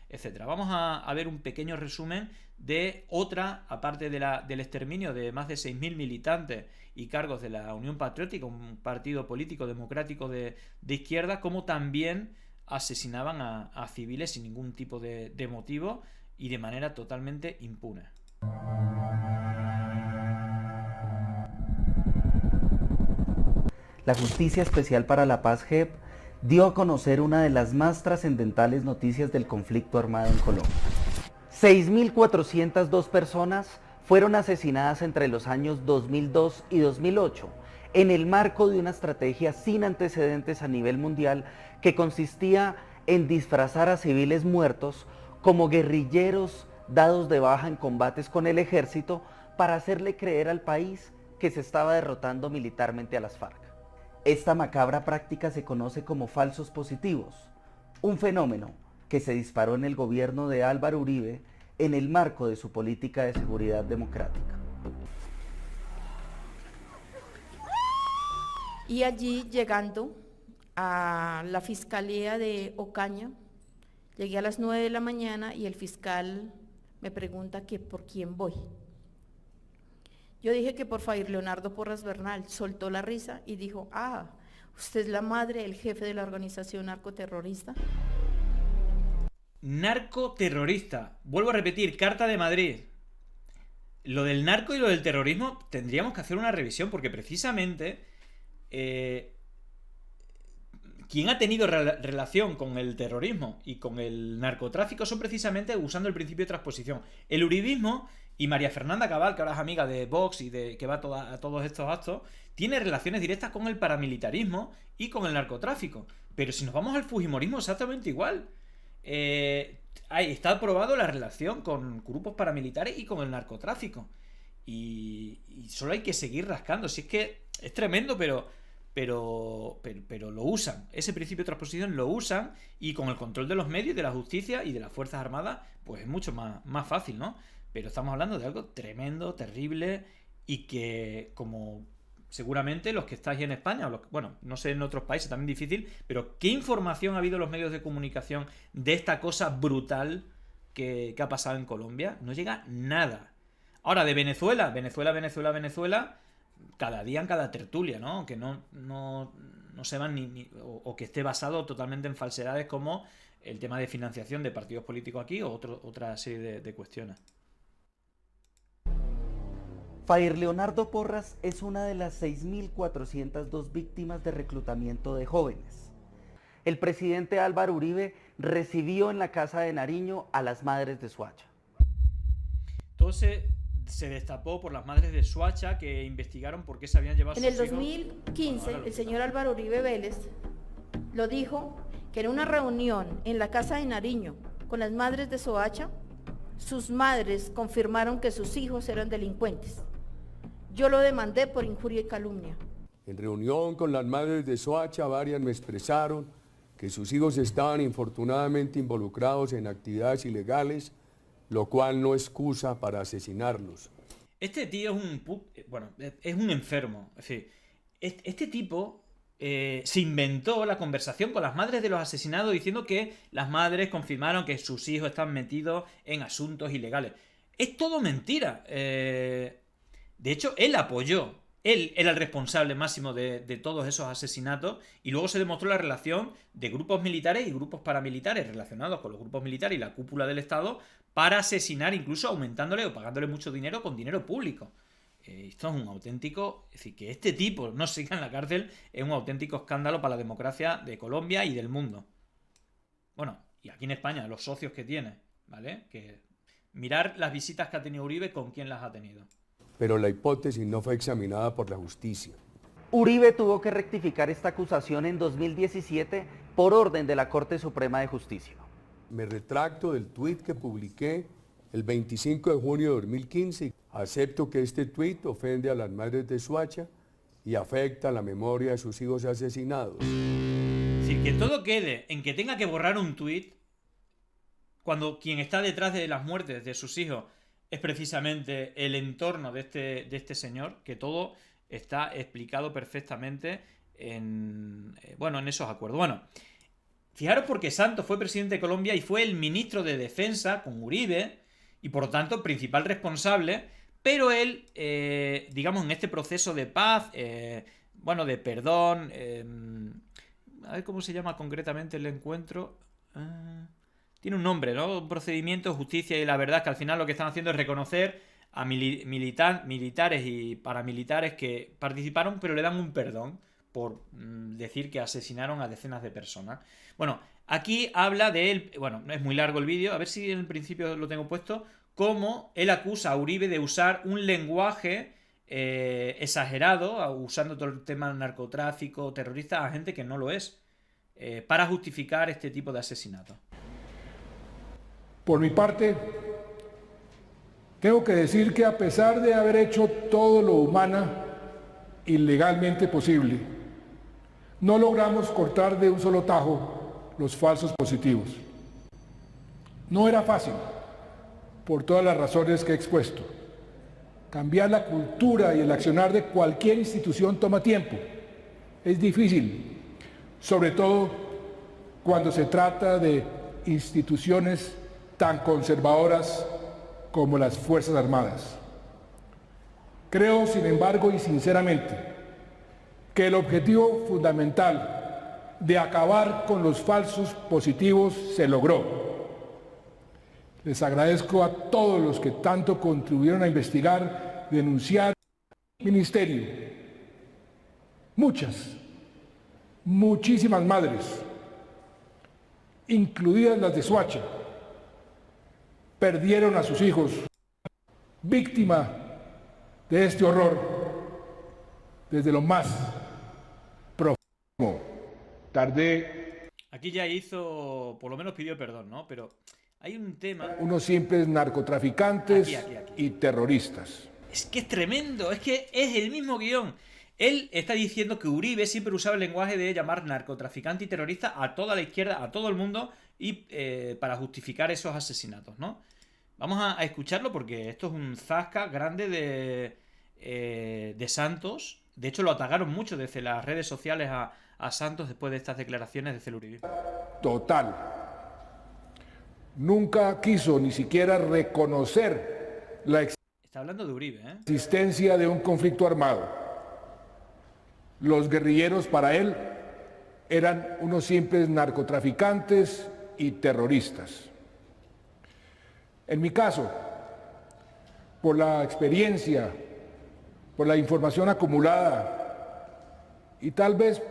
[SPEAKER 1] etcétera. Vamos a ver un pequeño resumen de otra, aparte del exterminio de más de 6.000 militantes y cargos de la Unión Patriótica, un partido político democrático de izquierda, como también asesinaban a civiles sin ningún tipo de motivo y de manera totalmente impune.
[SPEAKER 19] La Justicia Especial para la Paz, JEP, dio a conocer una de las más trascendentales noticias del conflicto armado en Colombia. 6.402 personas fueron asesinadas entre los años 2002 y 2008, en el marco de una estrategia sin antecedentes a nivel mundial que consistía en disfrazar a civiles muertos como guerrilleros dados de baja en combates con el ejército para hacerle creer al país que se estaba derrotando militarmente a las FARC. Esta macabra práctica se conoce como falsos positivos, un fenómeno que se disparó en el gobierno de Álvaro Uribe en el marco de su política de seguridad democrática.
[SPEAKER 20] Y allí, llegando a la Fiscalía de Ocaña, llegué a las 9 de la mañana y el fiscal me pregunta que por quién voy. Yo dije que por Fair Leonardo Porras Bernal. Soltó la risa y dijo: ah, ¿usted es la madre del jefe de la organización narcoterrorista?
[SPEAKER 1] Narcoterrorista. Vuelvo a repetir, Carta de Madrid. Lo del narco y lo del terrorismo tendríamos que hacer una revisión, porque precisamente quien ha tenido relación con el terrorismo y con el narcotráfico son precisamente, usando el principio de transposición, el uribismo. Y María Fernanda Cabal, que ahora es amiga de Vox y que va a todos estos actos, tiene relaciones directas con el paramilitarismo y con el narcotráfico. Pero si nos vamos al fujimorismo, exactamente igual. Está aprobado la relación con grupos paramilitares y con el narcotráfico. Y solo hay que seguir rascando. Si es que es tremendo, pero lo usan. Ese principio de transposición lo usan, y con el control de los medios, de la justicia y de las Fuerzas Armadas, pues es mucho más fácil, ¿no? Pero estamos hablando de algo tremendo, terrible, y que, como seguramente los que estáis en España, no sé, en otros países también difícil, pero ¿qué información ha habido en los medios de comunicación de esta cosa brutal que ha pasado en Colombia? No llega nada. Ahora, de Venezuela, cada día en cada tertulia, ¿no? Que no sepan o que esté basado totalmente en falsedades, como el tema de financiación de partidos políticos aquí, o otra serie de cuestiones.
[SPEAKER 19] Fair Leonardo Porras es una de las 6.402 víctimas de reclutamiento de jóvenes. El presidente Álvaro Uribe recibió en la casa de Nariño a las madres de Soacha.
[SPEAKER 1] Entonces se destapó por las madres de Soacha, que investigaron por qué se habían llevado
[SPEAKER 20] sus hijos. En el 2015, el señor Álvaro Uribe Vélez lo dijo, que en una reunión en la casa de Nariño con las madres de Soacha, sus madres confirmaron que sus hijos eran delincuentes. Yo lo demandé por injuria y calumnia.
[SPEAKER 21] En reunión con las madres de Soacha, varias me expresaron que sus hijos estaban infortunadamente involucrados en actividades ilegales, lo cual no excusa para asesinarlos.
[SPEAKER 1] Este tío es un enfermo. Es decir, este tipo se inventó la conversación con las madres de los asesinados diciendo que las madres confirmaron que sus hijos están metidos en asuntos ilegales. Es todo mentira. De hecho, él apoyó. Él era el responsable máximo de todos esos asesinatos y luego se demostró la relación de grupos militares y grupos paramilitares relacionados con los grupos militares y la cúpula del Estado para asesinar, incluso aumentándole o pagándole mucho dinero con dinero público. Esto es un auténtico... Es decir, que este tipo no siga en la cárcel es un auténtico escándalo para la democracia de Colombia y del mundo. Bueno, y aquí en España, los socios que tiene, ¿vale? Que mirar las visitas que ha tenido Uribe, con quién las ha tenido.
[SPEAKER 21] Pero la hipótesis no fue examinada por la justicia.
[SPEAKER 19] Uribe tuvo que rectificar esta acusación en 2017 por orden de la Corte Suprema de Justicia.
[SPEAKER 21] Me retracto del tuit que publiqué el 25 de junio de 2015. Acepto que este tuit ofende a las madres de Soacha y afecta la memoria de sus hijos asesinados.
[SPEAKER 1] Es decir, que todo quede en que tenga que borrar un tuit cuando quien está detrás de las muertes de sus hijos es precisamente el entorno de este señor, que todo está explicado perfectamente en esos acuerdos. Bueno, fijaros porque Santos fue presidente de Colombia y fue el ministro de Defensa con Uribe y por lo tanto principal responsable, pero él, digamos, en este proceso de paz, de perdón, a ver cómo se llama concretamente el encuentro... Tiene un nombre, ¿no? Un procedimiento, justicia y la verdad, que al final lo que están haciendo es reconocer a militares y paramilitares que participaron, pero le dan un perdón por decir que asesinaron a decenas de personas. Bueno, aquí habla de él, es muy largo el vídeo, a ver si en el principio lo tengo puesto, cómo él acusa a Uribe de usar un lenguaje exagerado, usando todo el tema del narcotráfico, terrorista, a gente que no lo es, para justificar este tipo de asesinatos.
[SPEAKER 2] Por mi parte, tengo que decir que a pesar de haber hecho todo lo humana y legalmente posible, no logramos cortar de un solo tajo los falsos positivos. No era fácil, por todas las razones que he expuesto. Cambiar la cultura y el accionar de cualquier institución toma tiempo. Es difícil, sobre todo cuando se trata de instituciones tan conservadoras como las Fuerzas Armadas. Creo, sin embargo, y sinceramente, que el objetivo fundamental de acabar con los falsos positivos se logró. Les agradezco a todos los que tanto contribuyeron a investigar, denunciar el ministerio. Muchísimas madres, incluidas las de Soacha, perdieron a sus hijos, víctima de este horror, desde lo más profundo. Tardé...
[SPEAKER 1] Aquí ya hizo, por lo menos pidió perdón, ¿no? Pero hay un tema...
[SPEAKER 2] Unos simples narcotraficantes
[SPEAKER 1] aquí.
[SPEAKER 2] Y terroristas.
[SPEAKER 1] Es que es tremendo, es que es el mismo guión. Él está diciendo que Uribe siempre usaba el lenguaje de llamar narcotraficante y terrorista a toda la izquierda, a todo el mundo, y para justificar esos asesinatos, ¿no? Vamos a escucharlo porque esto es un zasca grande de Santos. De hecho, lo atacaron mucho desde las redes sociales a Santos después de estas declaraciones de Celuribe.
[SPEAKER 2] Total. Nunca quiso ni siquiera reconocer la
[SPEAKER 1] Está hablando de Uribe, ¿eh?
[SPEAKER 2] existencia de un conflicto armado. Los guerrilleros para él eran unos simples narcotraficantes y terroristas. En mi caso, por la experiencia, por la información acumulada y tal vez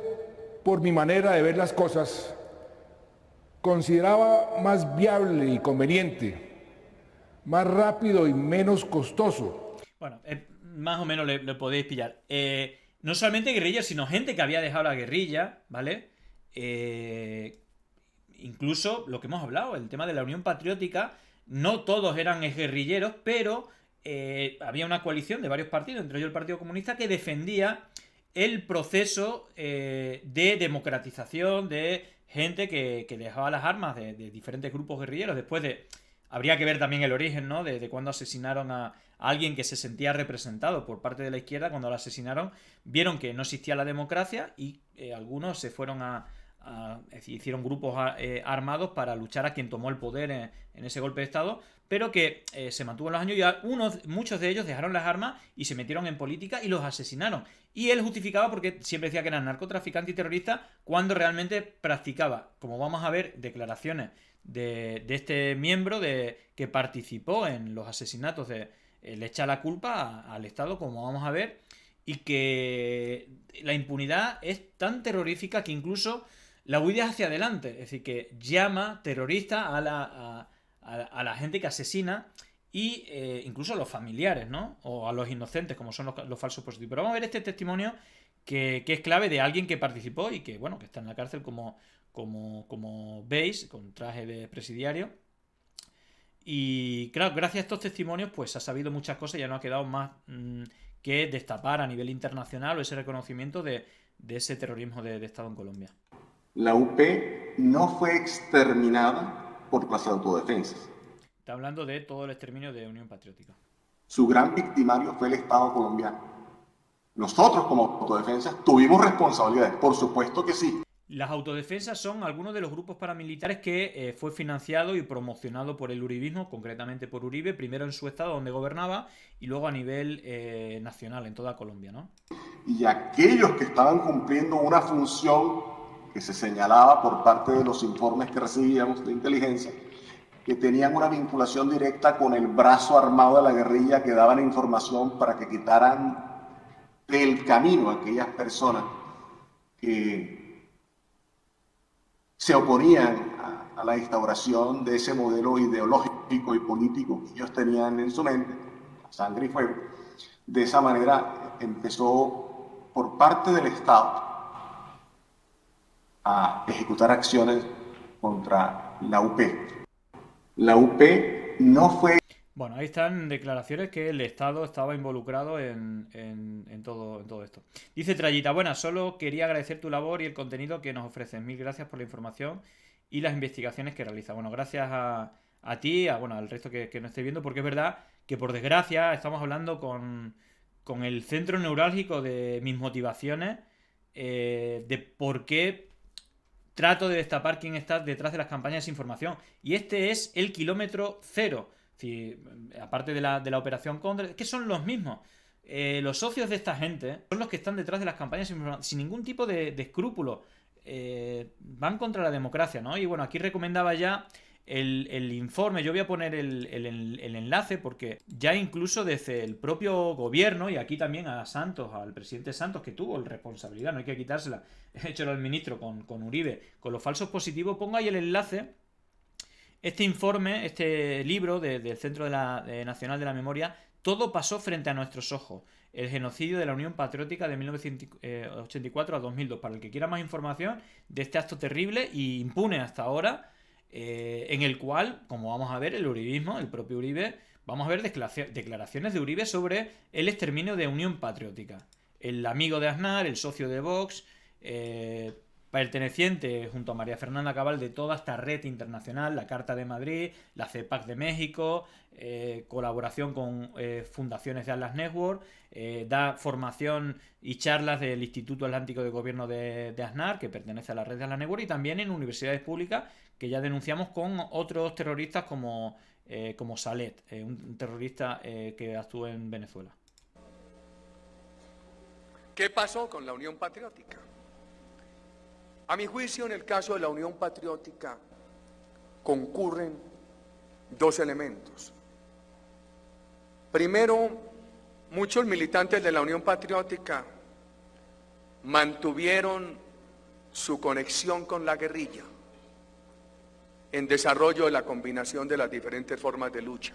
[SPEAKER 2] por mi manera de ver las cosas, consideraba más viable y conveniente, más rápido y menos costoso.
[SPEAKER 1] Bueno, más o menos le podéis pillar. No solamente guerrillas, sino gente que había dejado la guerrilla, ¿vale? Incluso lo que hemos hablado, el tema de la Unión Patriótica, no todos eran guerrilleros, pero había una coalición de varios partidos, entre ellos el Partido Comunista, que defendía el proceso de democratización de gente que dejaba las armas de diferentes grupos guerrilleros. Después habría que ver también el origen, ¿no? De cuando asesinaron a alguien que se sentía representado por parte de la izquierda cuando lo asesinaron, vieron que no existía la democracia y algunos se fueron es decir, hicieron grupos armados para luchar a quien tomó el poder en ese golpe de Estado, pero que se mantuvo en los años y muchos de ellos dejaron las armas y se metieron en política y los asesinaron. Y él justificaba porque siempre decía que era narcotraficante y terrorista cuando realmente practicaba, como vamos a ver, declaraciones de este miembro que participó en los asesinatos, le echa la culpa al Estado, como vamos a ver, y que la impunidad es tan terrorífica que incluso la huida hacia adelante, es decir, que llama terrorista a la gente que asesina y incluso a los familiares, ¿no? O a los inocentes, como son los falsos positivos. Pero vamos a ver este testimonio que es clave de alguien que participó y que, bueno, que está en la cárcel como veis, con traje de presidiario. Y claro, gracias a estos testimonios pues ha sabido muchas cosas, ya no ha quedado más que destapar a nivel internacional o ese reconocimiento de ese terrorismo de Estado en Colombia.
[SPEAKER 3] La UP no fue exterminada por las autodefensas.
[SPEAKER 1] Está hablando de todo el exterminio de Unión Patriótica.
[SPEAKER 3] Su gran victimario fue el Estado colombiano. Nosotros como autodefensas tuvimos responsabilidades, por supuesto que sí.
[SPEAKER 1] Las autodefensas son algunos de los grupos paramilitares que fue financiado y promocionado por el uribismo, concretamente por Uribe, primero en su estado donde gobernaba y luego a nivel nacional en toda Colombia, ¿no?
[SPEAKER 3] Y aquellos que estaban cumpliendo una función que se señalaba por parte de los informes que recibíamos de inteligencia, que tenían una vinculación directa con el brazo armado de la guerrilla, que daban información para que quitaran del camino a aquellas personas que se oponían a la instauración de ese modelo ideológico y político que ellos tenían en su mente, sangre y fuego. De esa manera empezó por parte del Estado a ejecutar acciones contra la UP. La UP no fue...
[SPEAKER 1] Bueno, ahí están declaraciones que el Estado estaba involucrado en todo esto. Dice Trayita, buenas, solo quería agradecer tu labor y el contenido que nos ofreces. Mil gracias por la información y las investigaciones que realizas. Bueno, gracias a ti, al resto que nos esté viendo, porque es verdad que por desgracia estamos hablando con el centro neurálgico de mis motivaciones, de por qué trato de destapar quién está detrás de las campañas de desinformación. Y este es el kilómetro cero. Es decir, aparte de la operación Cóndor, que son los mismos. Los socios de esta gente son los que están detrás de las campañas de desinformación, sin ningún tipo de escrúpulo. Van contra la democracia, ¿no? Y bueno, aquí recomendaba ya el informe. Yo voy a poner el enlace porque ya incluso desde el propio gobierno, y aquí también a Santos, al presidente Santos, que tuvo la responsabilidad, no hay que quitársela, hecho el ministro con Uribe, con los falsos positivos, pongo ahí el enlace. Este informe, este libro del Centro Nacional de la Memoria, todo pasó frente a nuestros ojos. El genocidio de la Unión Patriótica de 1984 a 2002. Para el que quiera más información de este acto terrible y impune hasta ahora, en el cual, como vamos a ver, el uribismo, el propio Uribe, vamos a ver declaraciones de Uribe sobre el exterminio de Unión Patriótica. El amigo de Aznar, el socio de Vox, perteneciente junto a María Fernanda Cabal de toda esta red internacional, la Carta de Madrid, la CEPAC de México, colaboración con fundaciones de Atlas Network, da formación y charlas del Instituto Atlántico de Gobierno de Aznar, que pertenece a la red de Atlas Network, y también en universidades públicas que ya denunciamos con otros terroristas como Salet, un terrorista que actuó en Venezuela.
[SPEAKER 21] ¿Qué pasó con la Unión Patriótica? A mi juicio, en el caso de la Unión Patriótica, concurren dos elementos. Primero, muchos militantes de la Unión Patriótica mantuvieron su conexión con la guerrilla en desarrollo de la combinación de las diferentes formas de lucha.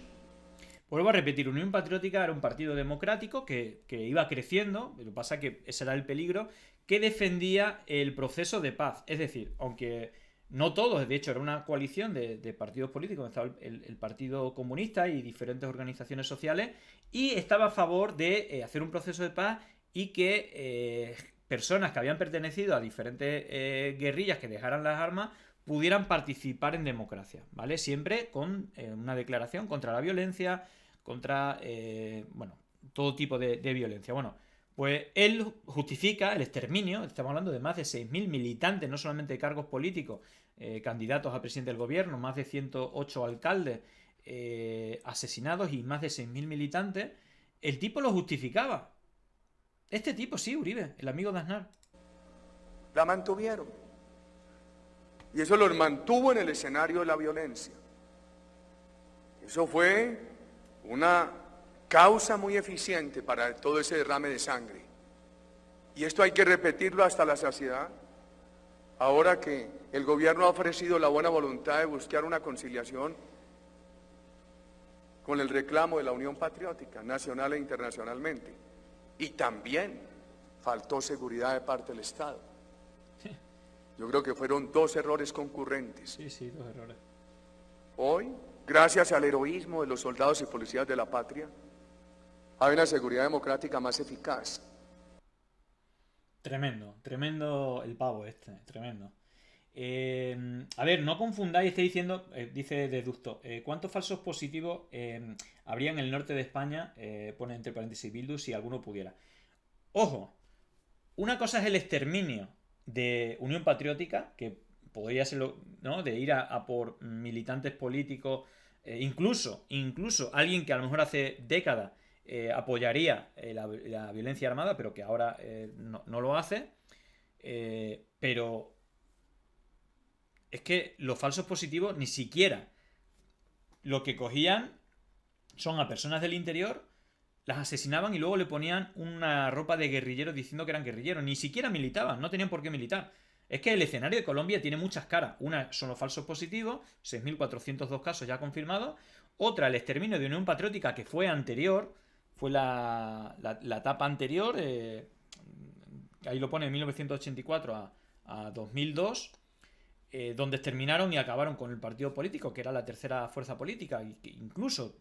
[SPEAKER 1] Vuelvo a repetir, Unión Patriótica era un partido democrático que iba creciendo, lo que pasa es que ese era el peligro, que defendía el proceso de paz. Es decir, aunque no todos, de hecho era una coalición de partidos políticos, estaba el Partido Comunista y diferentes organizaciones sociales, y estaba a favor de hacer un proceso de paz y que personas que habían pertenecido a diferentes guerrillas que dejaran las armas pudieran participar en democracia, ¿vale? Siempre con una declaración contra la violencia, contra todo tipo de violencia. Bueno, pues él justifica el exterminio, estamos hablando de más de 6.000 militantes, no solamente de cargos políticos, candidatos a presidente del gobierno, más de 108 alcaldes asesinados y más de 6.000 militantes. El tipo lo justificaba. Este tipo, sí, Uribe, el amigo de Aznar.
[SPEAKER 21] La mantuvieron. Y eso los mantuvo en el escenario de la violencia. Eso fue una causa muy eficiente para todo ese derrame de sangre. Y esto hay que repetirlo hasta la saciedad. Ahora que el gobierno ha ofrecido la buena voluntad de buscar una conciliación con el reclamo de la Unión Patriótica, nacional e internacionalmente. Y también faltó seguridad de parte del Estado. Yo creo que fueron dos errores concurrentes.
[SPEAKER 1] Sí, dos errores.
[SPEAKER 21] Hoy, gracias al heroísmo de los soldados y policías de la patria, hay una seguridad democrática más eficaz.
[SPEAKER 1] Tremendo el pavo tremendo. A ver, no confundáis, estoy diciendo, dice Deducto, ¿cuántos falsos positivos habría en el norte de España? Pone entre paréntesis Bildu, si alguno pudiera. Ojo, una cosa es el exterminio de Unión Patriótica, que podría ser, ¿no?, de ir a por militantes políticos, incluso alguien que a lo mejor hace décadas apoyaría la violencia armada, pero que ahora no lo hace. Pero es que los falsos positivos ni siquiera lo que cogían son a personas del interior, las asesinaban y luego le ponían una ropa de guerrilleros diciendo que eran guerrilleros. Ni siquiera militaban, no tenían por qué militar. Es que el escenario de Colombia tiene muchas caras. Una son los falsos positivos, 6.402 casos ya confirmados. Otra, el exterminio de Unión Patriótica, que fue anterior, fue la etapa anterior, ahí lo pone, de 1984 a 2002, donde exterminaron y acabaron con el partido político, que era la tercera fuerza política, y que incluso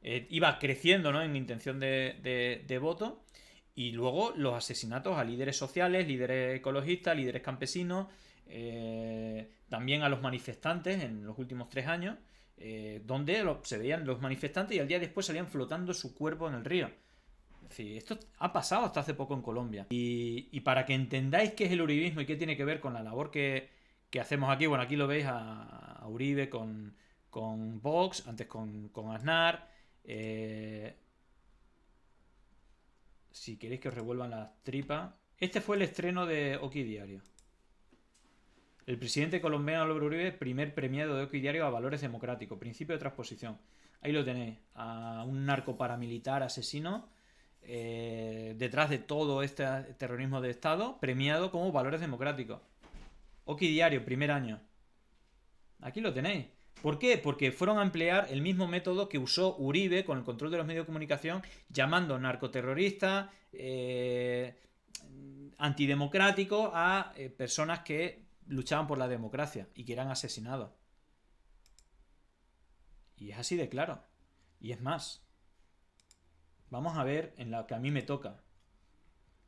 [SPEAKER 1] iba creciendo, ¿no?, en intención de voto. Y luego los asesinatos a líderes sociales, líderes ecologistas, líderes campesinos, también a los manifestantes en los últimos 3 años, donde se veían los manifestantes y al día después salían flotando su cuerpo en el río. Es decir, esto ha pasado hasta hace poco en Colombia. Y para que entendáis qué es el uribismo y qué tiene que ver con la labor que hacemos aquí, bueno, aquí lo veis a Uribe con Vox, antes con Aznar. Si queréis que os revuelvan las tripas. Este fue el estreno de Oki Diario. El presidente colombiano Álvaro Uribe, primer premiado de Oki Diario a valores democráticos, principio de transposición. Ahí lo tenéis, a un narco paramilitar asesino detrás de todo este terrorismo de Estado, premiado como valores democráticos. Oki Diario, primer año. Aquí lo tenéis. ¿Por qué? Porque fueron a emplear el mismo método que usó Uribe con el control de los medios de comunicación, llamando narcoterroristas, antidemocráticos a personas que luchaban por la democracia y que eran asesinados. Y es así de claro. Y es más. Vamos a ver en la que a mí me toca.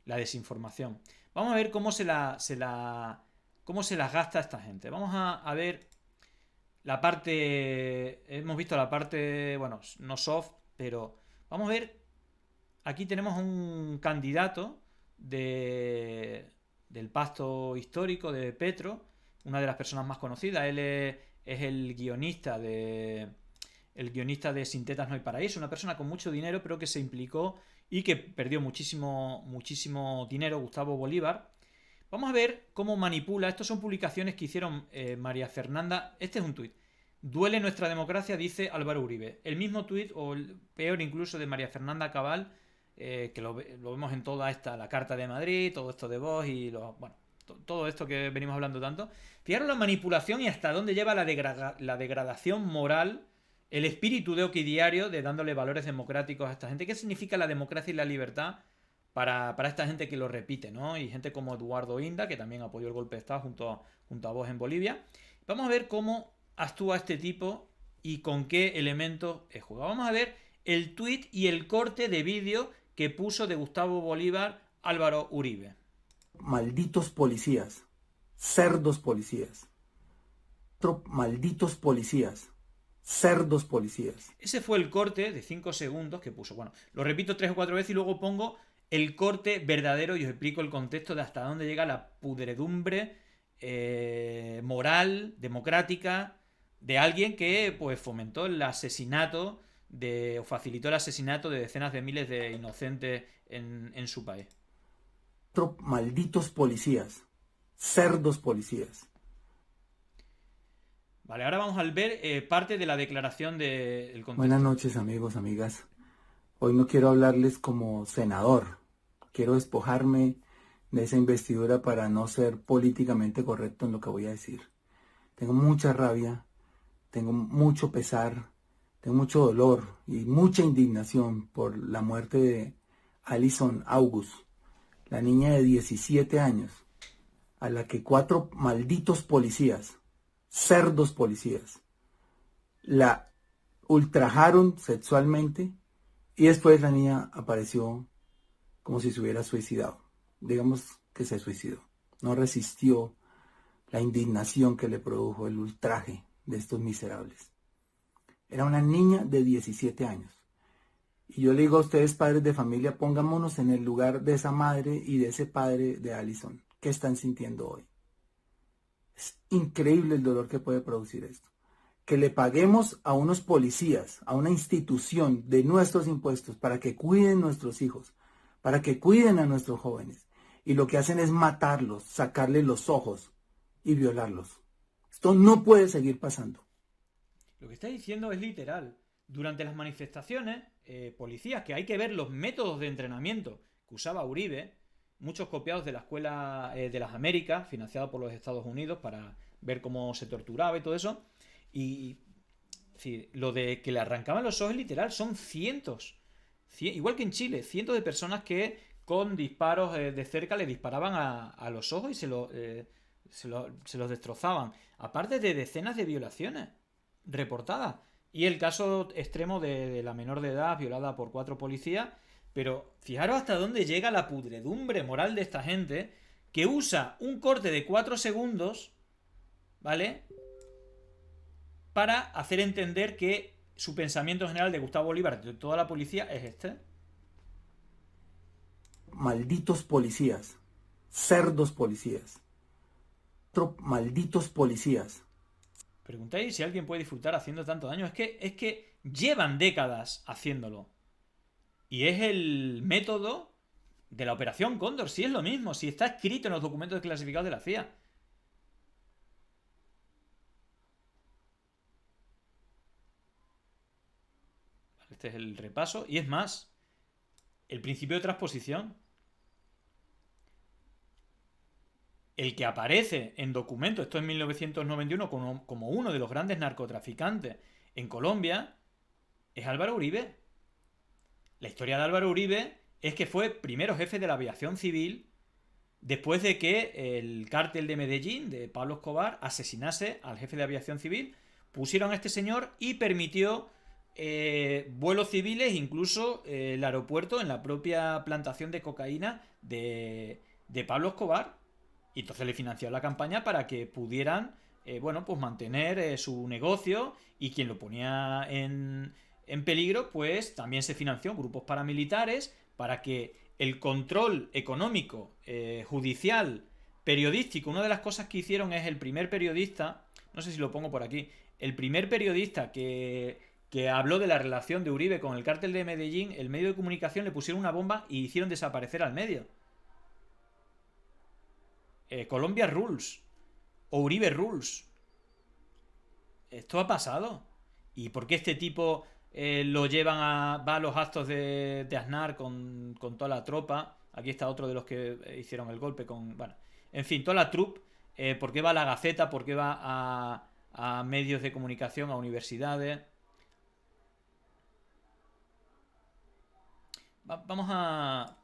[SPEAKER 1] La desinformación. Vamos a ver cómo se las gasta esta gente. Vamos a ver la parte... Hemos visto la parte, bueno, no soft, pero vamos a ver. Aquí tenemos un candidato del pacto histórico de Petro, una de las personas más conocidas. Él es el guionista de Sin tetas no hay paraíso, una persona con mucho dinero, pero que se implicó y que perdió muchísimo dinero, Gustavo Bolívar. Vamos a ver cómo manipula. Estas son publicaciones que hicieron María Fernanda. Este es un tuit. Duele nuestra democracia, dice Álvaro Uribe. El mismo tuit, o el peor incluso, de María Fernanda Cabal, que lo vemos en toda la Carta de Madrid, todo esto de Vox y todo esto que venimos hablando tanto. Fijaros la manipulación y hasta dónde lleva la degradación moral, el espíritu de Oki Diario, de dándole valores democráticos a esta gente. ¿Qué significa la democracia y la libertad para esta gente que lo repite, ¿no? Y gente como Eduardo Inda, que también apoyó el golpe de Estado junto a Vox en Bolivia. Vamos a ver cómo actúa este tipo y con qué elementos juega. Vamos a ver el tuit y el corte de vídeo que puso de Gustavo Bolívar Álvaro Uribe.
[SPEAKER 7] Malditos policías, cerdos policías, malditos policías,
[SPEAKER 19] cerdos policías.
[SPEAKER 1] Ese fue el corte de 5 segundos que puso. Bueno, lo repito 3 o 4 veces y luego pongo el corte verdadero y os explico el contexto de hasta dónde llega la pudredumbre moral, democrática, de alguien que pues fomentó el asesinato o facilitó el asesinato de decenas de miles de inocentes en su país.
[SPEAKER 19] Malditos policías, cerdos policías.
[SPEAKER 1] Vale, ahora vamos a ver parte de la declaración del contexto.
[SPEAKER 19] Buenas noches, amigos, amigas. Hoy no quiero hablarles como senador. Quiero despojarme de esa investidura para no ser políticamente correcto en lo que voy a decir. Tengo mucha rabia, tengo mucho pesar, tengo mucho dolor y mucha indignación por la muerte de Alison August, la niña de 17 años, a la que 4 malditos policías, cerdos policías, la ultrajaron sexualmente y después la niña apareció como si se hubiera suicidado. Digamos que se suicidó. No resistió la indignación que le produjo el ultraje de estos miserables. Era una niña de 17 años. Y yo le digo a ustedes, padres de familia, pongámonos en el lugar de esa madre y de ese padre de Alison. ¿Qué están sintiendo hoy? Es increíble el dolor que puede producir esto. Que le paguemos a unos policías, a una institución de nuestros impuestos para que cuiden nuestros hijos, para que cuiden a nuestros jóvenes. Y lo que hacen es matarlos, sacarles los ojos y violarlos. Esto no puede seguir pasando.
[SPEAKER 1] Lo que está diciendo es literal. Durante las manifestaciones, policías, que hay que ver los métodos de entrenamiento que usaba Uribe, muchos copiados de la Escuela de las Américas, financiada por los Estados Unidos, para ver cómo se torturaba y todo eso. Y sí, lo de que le arrancaban los ojos literal son cientos, igual que en Chile, cientos de personas que con disparos de cerca le disparaban a los ojos y se los destrozaban. Aparte de decenas de violaciones reportadas. Y el caso extremo de la menor de edad violada por 4 policías. Pero fijaros hasta dónde llega la pudredumbre moral de esta gente que usa un corte de 4 segundos, ¿vale?, para hacer entender que su pensamiento general de Gustavo Bolívar, de toda la policía, es este.
[SPEAKER 19] Malditos policías, cerdos policías, malditos policías.
[SPEAKER 1] Preguntáis si alguien puede disfrutar haciendo tanto daño. Es que llevan décadas haciéndolo. Y es el método de la Operación Cóndor. Si es lo mismo, si está escrito en los documentos clasificados de la CIA. Este es el repaso. Y es más, el principio de transposición. El que aparece en documentos, esto en 1991, como uno de los grandes narcotraficantes en Colombia, es Álvaro Uribe. La historia de Álvaro Uribe es que fue primero jefe de la aviación civil después de que el cártel de Medellín, de Pablo Escobar, asesinase al jefe de aviación civil. Pusieron a este señor y permitió vuelos civiles, incluso el aeropuerto en la propia plantación de cocaína de Pablo Escobar. Y entonces le financió la campaña para que pudieran pues mantener su negocio, y quien lo ponía en peligro, pues también se financió grupos paramilitares para que el control económico, judicial, periodístico. Una de las cosas que hicieron es el primer periodista, no sé si lo pongo por aquí, el primer periodista que habló de la relación de Uribe con el cártel de Medellín, el medio de comunicación le pusieron una bomba y hicieron desaparecer al medio. Colombia Rules o Uribe Rules. Esto ha pasado. ¿Y por qué este tipo lo llevan va a los actos de Aznar con toda la tropa? Aquí está otro de los que hicieron el golpe bueno, en fin, toda la troupe. ¿Por qué va a la Gaceta? ¿Por qué va a medios de comunicación, a universidades? Vamos a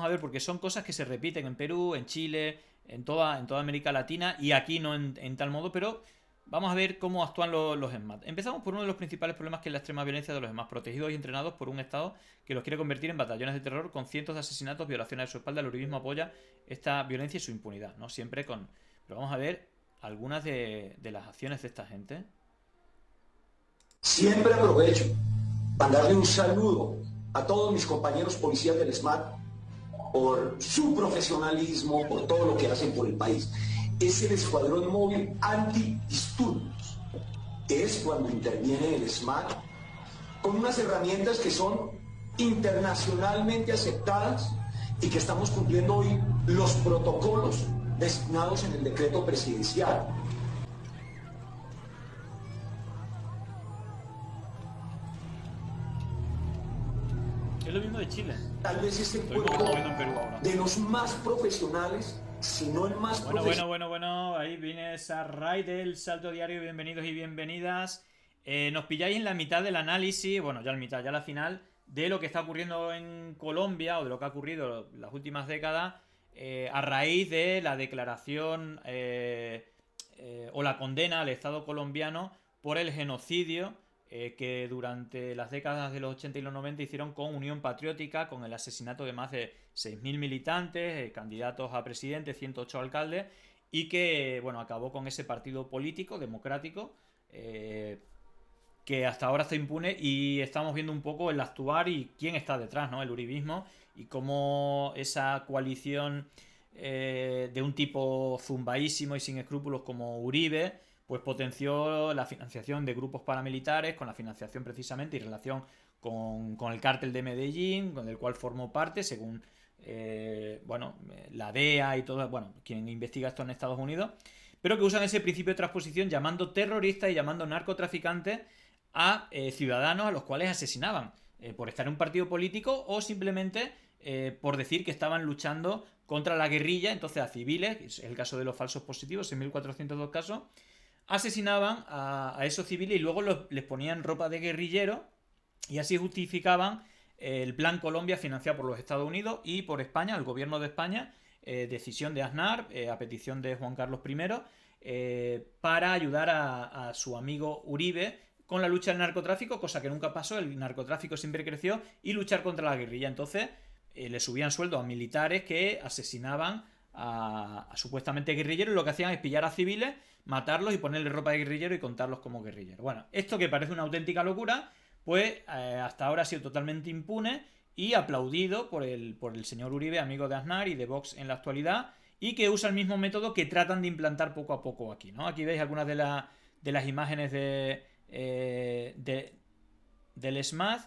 [SPEAKER 1] ver, porque son cosas que se repiten en Perú, en Chile, en toda América Latina, y aquí no en tal modo, pero vamos a ver cómo actúan los ESMAD. Empezamos por uno de los principales problemas, que es la extrema violencia de los ESMAD, protegidos y entrenados por un Estado que los quiere convertir en batallones de terror con cientos de asesinatos, violaciones a su espalda. El uribismo apoya esta violencia y su impunidad, ¿no? Siempre con... Pero vamos a ver algunas de las acciones de esta gente.
[SPEAKER 7] Siempre aprovecho para darle un saludo a todos mis compañeros policías del SMAT por su profesionalismo, por todo lo que hacen por el país. Es el Escuadrón Móvil Antidisturbios. Es cuando interviene el SMAT con unas herramientas que son internacionalmente aceptadas y que estamos cumpliendo hoy los protocolos designados en el decreto presidencial.
[SPEAKER 1] Es lo mismo de Chile.
[SPEAKER 7] Tal vez este cuerpo de los más profesionales, si no el más profesional.
[SPEAKER 1] Bueno, ahí viene esa raid del Salto Diario, bienvenidos y bienvenidas. Nos pilláis en la mitad del análisis, bueno, ya la final, de lo que está ocurriendo en Colombia, o de lo que ha ocurrido en las últimas décadas, a raíz de la declaración o la condena al Estado colombiano por el genocidio que durante las décadas de los 80 y los 90 hicieron con Unión Patriótica, con el asesinato de más de 6.000 militantes, candidatos a presidente, 108 alcaldes, y que, bueno, acabó con ese partido político democrático que hasta ahora está impune, y estamos viendo un poco el actuar y quién está detrás, ¿no? El uribismo, y cómo esa coalición de un tipo zumbaísimo y sin escrúpulos como Uribe, pues potenció la financiación de grupos paramilitares, con la financiación precisamente y relación con el cártel de Medellín, con el cual formó parte, según la DEA y todo, quien investiga esto en Estados Unidos, pero que usan ese principio de transposición llamando terroristas y llamando narcotraficantes a ciudadanos a los cuales asesinaban por estar en un partido político o simplemente por decir que estaban luchando contra la guerrilla. Entonces a civiles, es el caso de los falsos positivos, 6.402 casos, asesinaban a esos civiles y luego les ponían ropa de guerrillero, y así justificaban el Plan Colombia financiado por los Estados Unidos y por España, el gobierno de España, decisión de Aznar, a petición de Juan Carlos I, para ayudar a su amigo Uribe con la lucha del narcotráfico, cosa que nunca pasó. El narcotráfico siempre creció, y luchar contra la guerrilla. Entonces le subían sueldos a militares que asesinaban a supuestamente guerrilleros, y lo que hacían es pillar a civiles, matarlos y ponerle ropa de guerrillero y contarlos como guerrilleros. Bueno, esto que parece una auténtica locura, pues hasta ahora ha sido totalmente impune y aplaudido por el señor Uribe, amigo de Aznar y de Vox en la actualidad, y que usa el mismo método que tratan de implantar poco a poco aquí, ¿no? Aquí veis algunas de las imágenes del SMAD,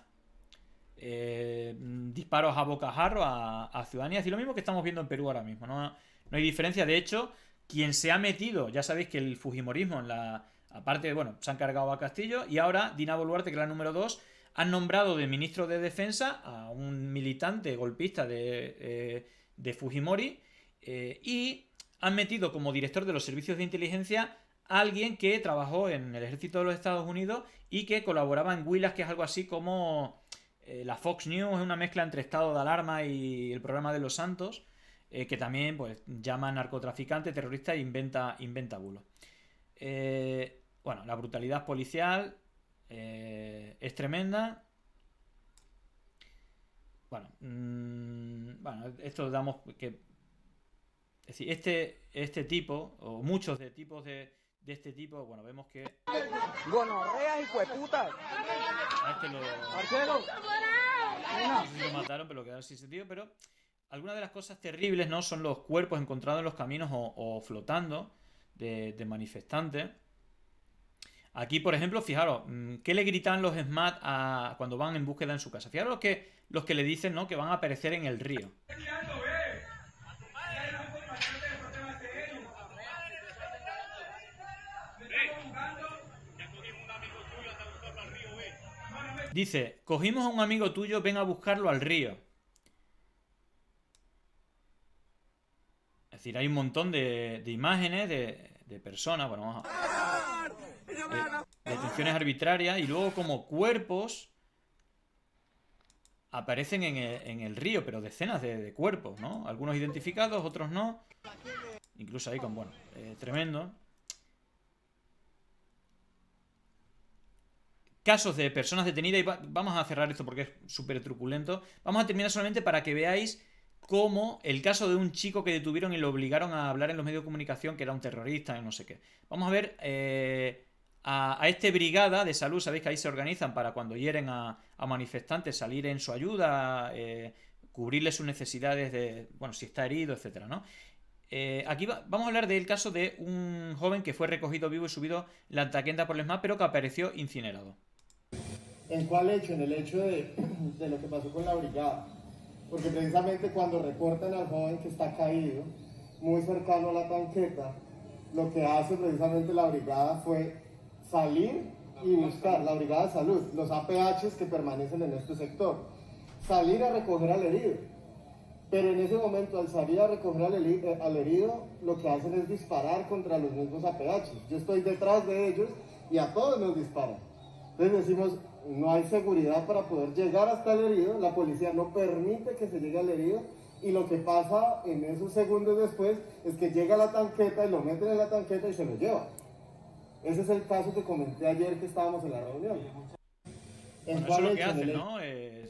[SPEAKER 1] disparos a bocajarro a ciudadanías, y lo mismo que estamos viendo en Perú ahora mismo, no hay diferencia. De hecho, quien se ha metido, ya sabéis que el fujimorismo aparte, se han cargado a Castillo, y ahora Dina Boluarte, que es la número 2, han nombrado de ministro de Defensa a un militante golpista de Fujimori, y han metido como director de los servicios de inteligencia a alguien que trabajó en el ejército de los Estados Unidos y que colaboraba en Willax, que es algo así como la Fox News, es una mezcla entre estado de alarma y el programa de Los Santos, que también pues llama narcotraficante, terrorista e inventa bulos. La brutalidad policial es tremenda. Esto damos que... Es decir, este tipo, o muchos de tipos de este tipo, vemos que...
[SPEAKER 22] ¡Gonorrea, hijo de puta!
[SPEAKER 1] A este lo mataron, pero lo quedaron sin sentido. Pero algunas de las cosas terribles, ¿no?, son los cuerpos encontrados en los caminos o flotando de manifestantes. Aquí, por ejemplo, fijaros, ¿qué le gritan los SMAT cuando van en búsqueda en su casa? Fijaros los que le dicen, ¿no?, que van a aparecer en el río. Dice, cogimos a un amigo tuyo, ven a buscarlo al río. Es decir, hay un montón de imágenes de personas, detenciones arbitrarias, y luego como cuerpos aparecen en el río, pero decenas de cuerpos, ¿no? Algunos identificados, otros no. Incluso ahí tremendo. Casos de personas detenidas, y vamos a cerrar esto porque es súper truculento. Vamos a terminar solamente para que veáis cómo el caso de un chico que detuvieron y lo obligaron a hablar en los medios de comunicación que era un terrorista y no sé qué. Vamos a ver a este brigada de salud. Sabéis que ahí se organizan para cuando hieren a manifestantes salir en su ayuda, cubrirle sus necesidades de, bueno, si está herido, etcétera, ¿no? Aquí vamos a hablar del caso de un joven que fue recogido vivo y subido la taquenda por el ESMAD, pero que apareció incinerado.
[SPEAKER 4] ¿En cuál hecho? En el hecho de lo que pasó con la brigada. Porque precisamente cuando reportan al joven que está caído, muy cercano a la tanqueta, lo que hace precisamente la brigada fue salir y buscar, la brigada de salud, los APHs que permanecen en este sector, salir a recoger al herido. Pero en ese momento, al salir a recoger al herido, lo que hacen es disparar contra los mismos APHs. Yo estoy detrás de ellos y a todos nos disparan. Entonces decimos, no hay seguridad para poder llegar hasta el herido, la policía no permite que se llegue al herido, y lo que pasa en esos segundos después es que llega la tanqueta y lo meten en la tanqueta y se lo llevan. Ese es el caso que comenté ayer que estábamos en la reunión.
[SPEAKER 1] Bueno, eso es lo que hacen, ¿no?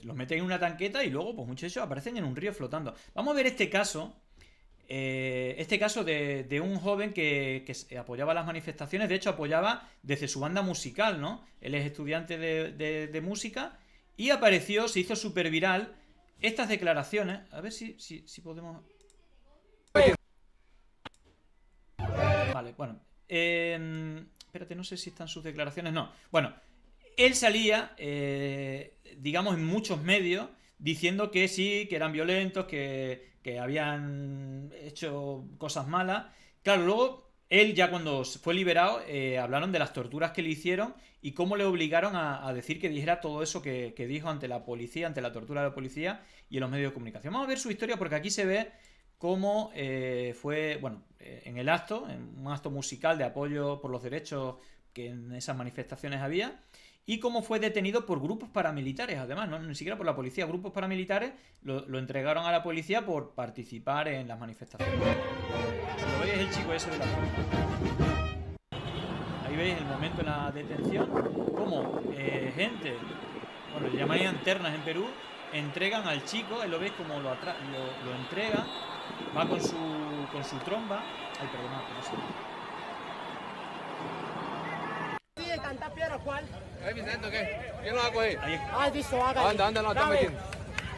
[SPEAKER 1] Los meten en una tanqueta y luego, pues muchos de ellos aparecen en un río flotando. Vamos a ver este caso de un joven que apoyaba las manifestaciones. De hecho, apoyaba desde su banda musical, ¿no? Él es estudiante de música y apareció, se hizo súper viral estas declaraciones. A ver si podemos... Vale, bueno. Espérate, no sé si están sus declaraciones. No. Bueno, él salía, digamos, en muchos medios diciendo que sí, que eran violentos, que habían hecho cosas malas. Claro, luego él ya cuando fue liberado hablaron de las torturas que le hicieron y cómo le obligaron a decir que dijera todo eso que dijo ante la policía, ante la tortura de la policía y en los medios de comunicación. Vamos a ver su historia porque aquí se ve cómo fue, bueno, en el acto, en un acto musical de apoyo por los derechos que en esas manifestaciones había, y cómo fue detenido por grupos paramilitares, además, no ni siquiera por la policía, grupos paramilitares lo entregaron a la policía por participar en las manifestaciones. Lo veis, es el chico ese de la foto. Ahí veis el momento de la detención, cómo gente, bueno, le llamarían ternas en Perú, entregan al chico, él lo veis como lo entrega, va con su tromba. Ay, perdonad, no sé.
[SPEAKER 9] Sí, de cantar piedra, ¿cuál?
[SPEAKER 23] Vicente, ¿qué? ¿Quién lo va a coger?
[SPEAKER 9] Listo, hágale.
[SPEAKER 23] Anda, no está metiendo.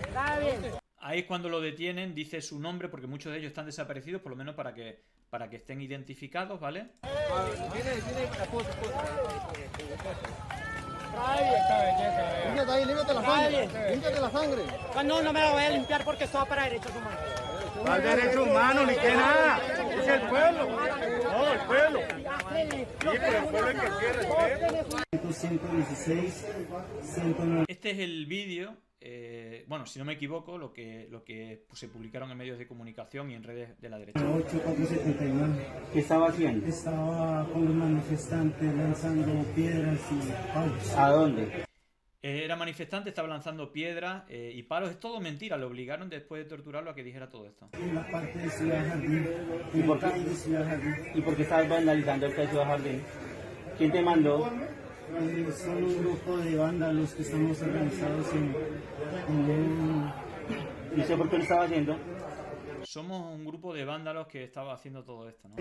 [SPEAKER 9] Está bien.
[SPEAKER 1] Ahí es cuando lo detienen, dice su nombre, porque muchos de ellos están desaparecidos, por lo menos para que estén identificados, ¿vale?
[SPEAKER 9] Tiene límpiate ahí, límpiate la sangre. Límpiate la sangre. No me la voy a limpiar porque esto va para derechos humanos.
[SPEAKER 23] ¿Cuál derechos humanos? Ni que nada. Es el pueblo. No, el pueblo. Sí, pero el pueblo es que quiere respeto.
[SPEAKER 9] 116,
[SPEAKER 1] Este es el vídeo, bueno, si no me equivoco, lo que se publicaron en medios de comunicación y en redes de la derecha.
[SPEAKER 9] 8479.
[SPEAKER 23] ¿Qué estaba haciendo?
[SPEAKER 9] Estaba con los manifestantes lanzando piedras y palos.
[SPEAKER 23] ¿A dónde?
[SPEAKER 1] Era manifestante, estaba lanzando piedras y palos. Es todo mentira, lo obligaron después de torturarlo a que dijera todo esto.
[SPEAKER 9] En la parte de Ciudad Jardín.
[SPEAKER 23] ¿Y por qué estabas vandalizando el Ciudad Jardín? ¿Quién te mandó?
[SPEAKER 9] Son un grupo de vándalos que estamos organizados en un...
[SPEAKER 23] ¿Y usted por qué lo estaba haciendo?
[SPEAKER 1] Somos un grupo de vándalos que estaba haciendo todo esto, ¿no?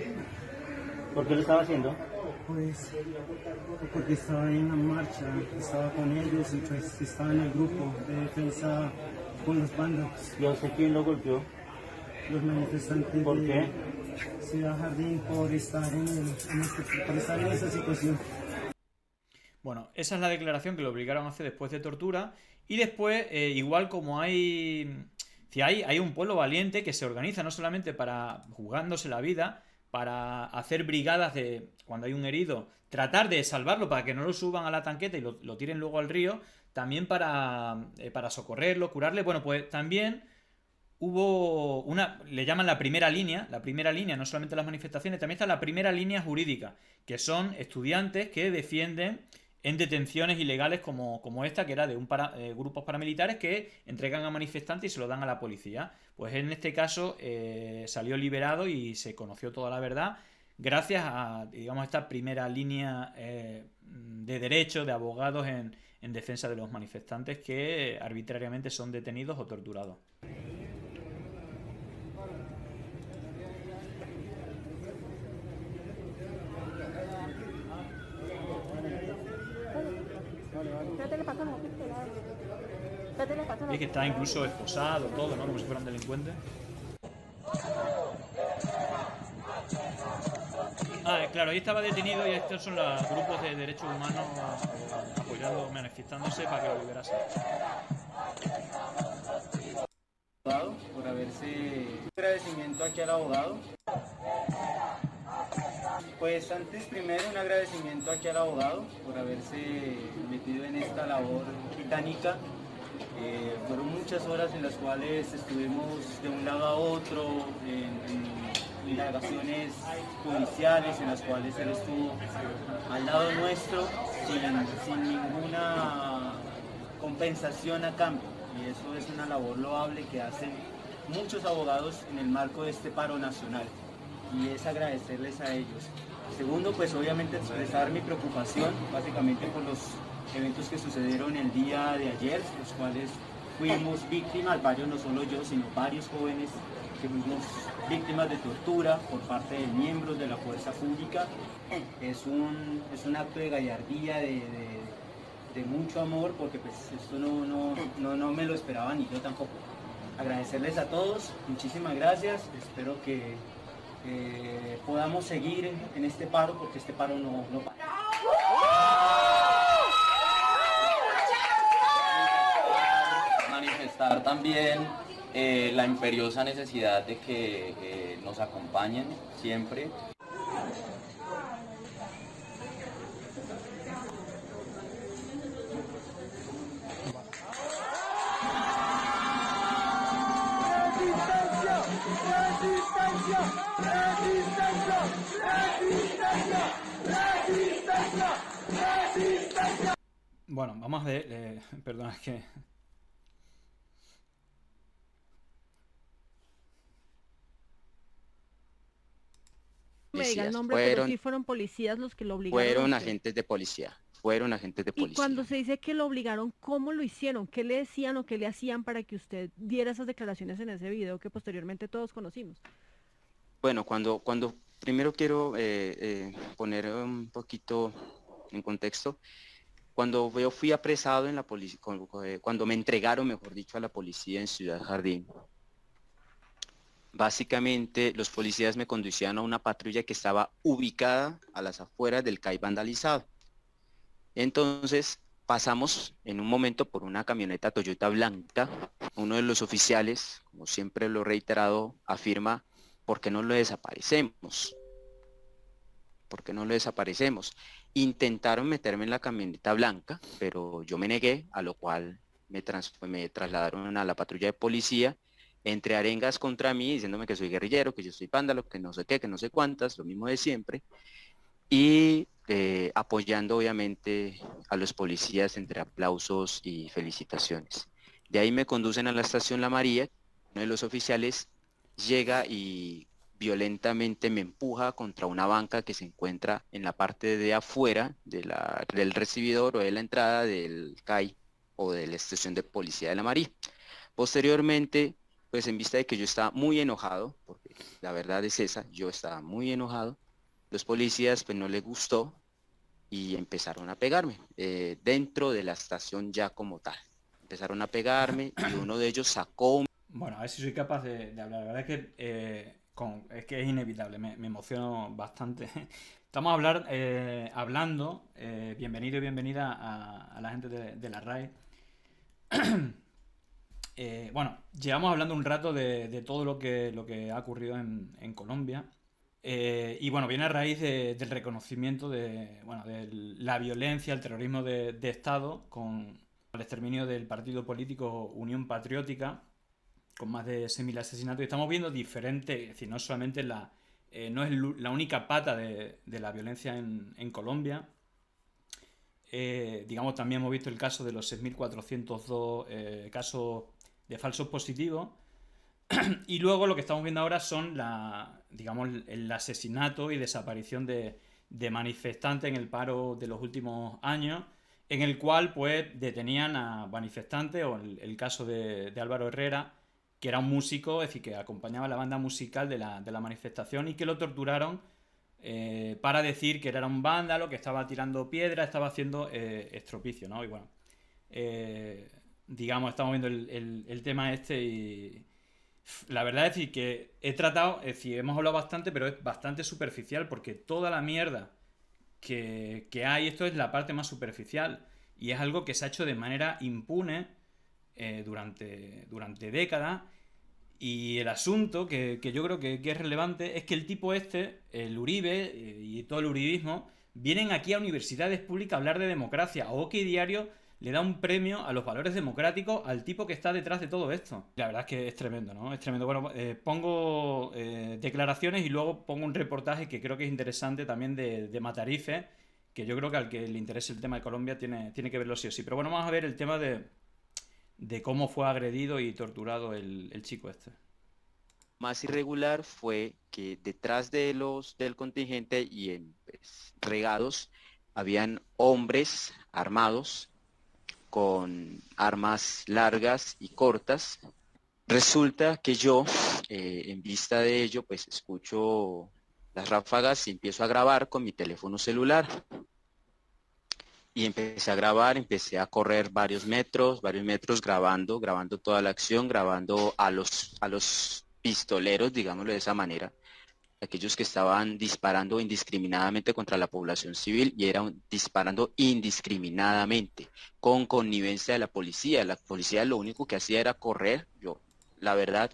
[SPEAKER 23] ¿Por qué lo estaba haciendo?
[SPEAKER 9] Pues porque estaba en la marcha, estaba con ellos y pues estaba en el grupo de defensa con los vándalos.
[SPEAKER 23] ¿Y a usted quién lo golpeó?
[SPEAKER 9] Los manifestantes.
[SPEAKER 23] ¿Por qué?
[SPEAKER 9] Ciudad Jardín por estar en esa situación.
[SPEAKER 1] Bueno, esa es la declaración que lo obligaron a hacer después de tortura. Y después, igual como hay un pueblo valiente que se organiza no solamente para jugándose la vida, para hacer brigadas de cuando hay un herido, tratar de salvarlo para que no lo suban a la tanqueta y lo tiren luego al río, también para socorrerlo, curarle. Bueno, pues también hubo le llaman la primera línea, no solamente las manifestaciones, también está la primera línea jurídica, que son estudiantes que defienden en detenciones ilegales como esta, que era de grupos paramilitares que entregan a manifestantes y se lo dan a la policía. Pues en este caso salió liberado y se conoció toda la verdad gracias a, digamos, esta primera línea de derechos, de abogados en defensa de los manifestantes que arbitrariamente son detenidos o torturados. Es que está incluso esposado, todo, ¿no? Como si fueran delincuentes. Claro, ahí estaba detenido y estos son los grupos de derechos humanos apoyando, manifestándose para que lo liberasen.
[SPEAKER 5] Por haberse... agradecimiento aquí al abogado. Pues antes primero un agradecimiento aquí al abogado por haberse metido en esta labor titánica. Fueron muchas horas en las cuales estuvimos de un lado a otro en indagaciones judiciales en las cuales él estuvo al lado nuestro sin ninguna compensación a cambio, y eso es una labor loable que hacen muchos abogados en el marco de este paro nacional, y es agradecerles a ellos. Segundo, pues obviamente expresar mi preocupación básicamente por los eventos que sucedieron el día de ayer, los cuales fuimos víctimas, varios, no solo yo, sino varios jóvenes que fuimos víctimas de tortura por parte de miembros de la fuerza pública. Es un acto de gallardía, de mucho amor, porque pues esto no me lo esperaba ni yo tampoco. Agradecerles a todos, muchísimas gracias, espero que podamos seguir en este paro, porque este paro no para.
[SPEAKER 6] Manifestar también la imperiosa necesidad de que nos acompañen siempre.
[SPEAKER 1] Bueno, vamos a ver, perdona, es que...
[SPEAKER 8] Me diga el nombre, pero sí fueron policías los que lo obligaron.
[SPEAKER 6] Fueron agentes de policía.
[SPEAKER 8] Y cuando se dice que lo obligaron, ¿cómo lo hicieron? ¿Qué le decían o qué le hacían para que usted diera esas declaraciones en ese video que posteriormente todos conocimos?
[SPEAKER 6] Bueno, cuando primero quiero poner un poquito en contexto. Cuando yo fui apresado en la policía, cuando me entregaron, mejor dicho, a la policía en Ciudad Jardín, básicamente los policías me conducían a una patrulla que estaba ubicada a las afueras del CAI vandalizado. Entonces pasamos en un momento por una camioneta Toyota blanca. Uno de los oficiales, como siempre lo he reiterado, afirma: ¿por qué no lo desaparecemos? ¿Por qué no lo desaparecemos? Intentaron meterme en la camioneta blanca, pero yo me negué, a lo cual me trasladaron a la patrulla de policía, entre arengas contra mí, diciéndome que soy guerrillero, que yo soy vándalo, que no sé qué, que no sé cuántas, lo mismo de siempre, y apoyando obviamente a los policías entre aplausos y felicitaciones. De ahí me conducen a la estación La María. Uno de los oficiales llega y violentamente me empuja contra una banca que se encuentra en la parte de afuera del recibidor o de la entrada del CAI o de la estación de policía de La María. Posteriormente, pues en vista de que yo estaba muy enojado, porque la verdad es esa, yo estaba muy enojado, los policías pues no les gustó y empezaron a pegarme dentro de la estación ya como tal. Empezaron a pegarme y uno de ellos sacó...
[SPEAKER 1] Bueno, a ver si soy capaz de hablar. La verdad es que es que es inevitable, me emociono bastante. Estamos hablando, bienvenido y bienvenida a la gente de la RAE. Bueno, llevamos hablando un rato de todo lo que ha ocurrido en Colombia. Y bueno, viene a raíz del reconocimiento de la violencia, el terrorismo de Estado, con el exterminio del partido político Unión Patriótica, con más de 6.000 asesinatos. Y estamos viendo diferentes, es decir, no solamente no es la única pata de la violencia en Colombia. Digamos, también hemos visto el caso de los 6.402 casos de falsos positivos. Y luego lo que estamos viendo ahora son el asesinato y desaparición de manifestantes en el paro de los últimos años, en el cual pues detenían a manifestantes, o el caso de Álvaro Herrera, que era un músico, es decir, que acompañaba a la banda musical de la manifestación, y que lo torturaron para decir que era un vándalo, que estaba tirando piedras, estaba haciendo estropicio, ¿no? Y bueno, digamos, estamos viendo el tema este y la verdad es decir que he tratado, es decir, hemos hablado bastante, pero es bastante superficial porque toda la mierda que hay, esto es la parte más superficial y es algo que se ha hecho de manera impune durante décadas. Y el asunto que yo creo que es relevante es que el tipo este, el Uribe y todo el uribismo, vienen aquí a universidades públicas a hablar de democracia. A OK Diario le da un premio a los valores democráticos al tipo que está detrás de todo esto. La verdad es que es tremendo, ¿no? Es tremendo. Bueno, pongo declaraciones y luego pongo un reportaje que creo que es interesante también de Matarife, que yo creo que al que le interese el tema de Colombia tiene que verlo sí o sí. Pero bueno, vamos a ver el tema de cómo fue agredido y torturado el chico este.
[SPEAKER 6] Más irregular fue que detrás del contingente y en regados habían hombres armados con armas largas y cortas. Resulta que yo, en vista de ello, pues escucho las ráfagas y empiezo a grabar con mi teléfono celular. Y empecé a grabar, empecé a correr varios metros grabando toda la acción, grabando a los pistoleros, digámoslo de esa manera, aquellos que estaban disparando indiscriminadamente contra la población civil y eran disparando indiscriminadamente, con connivencia de la policía. La policía lo único que hacía era correr. Yo, la verdad,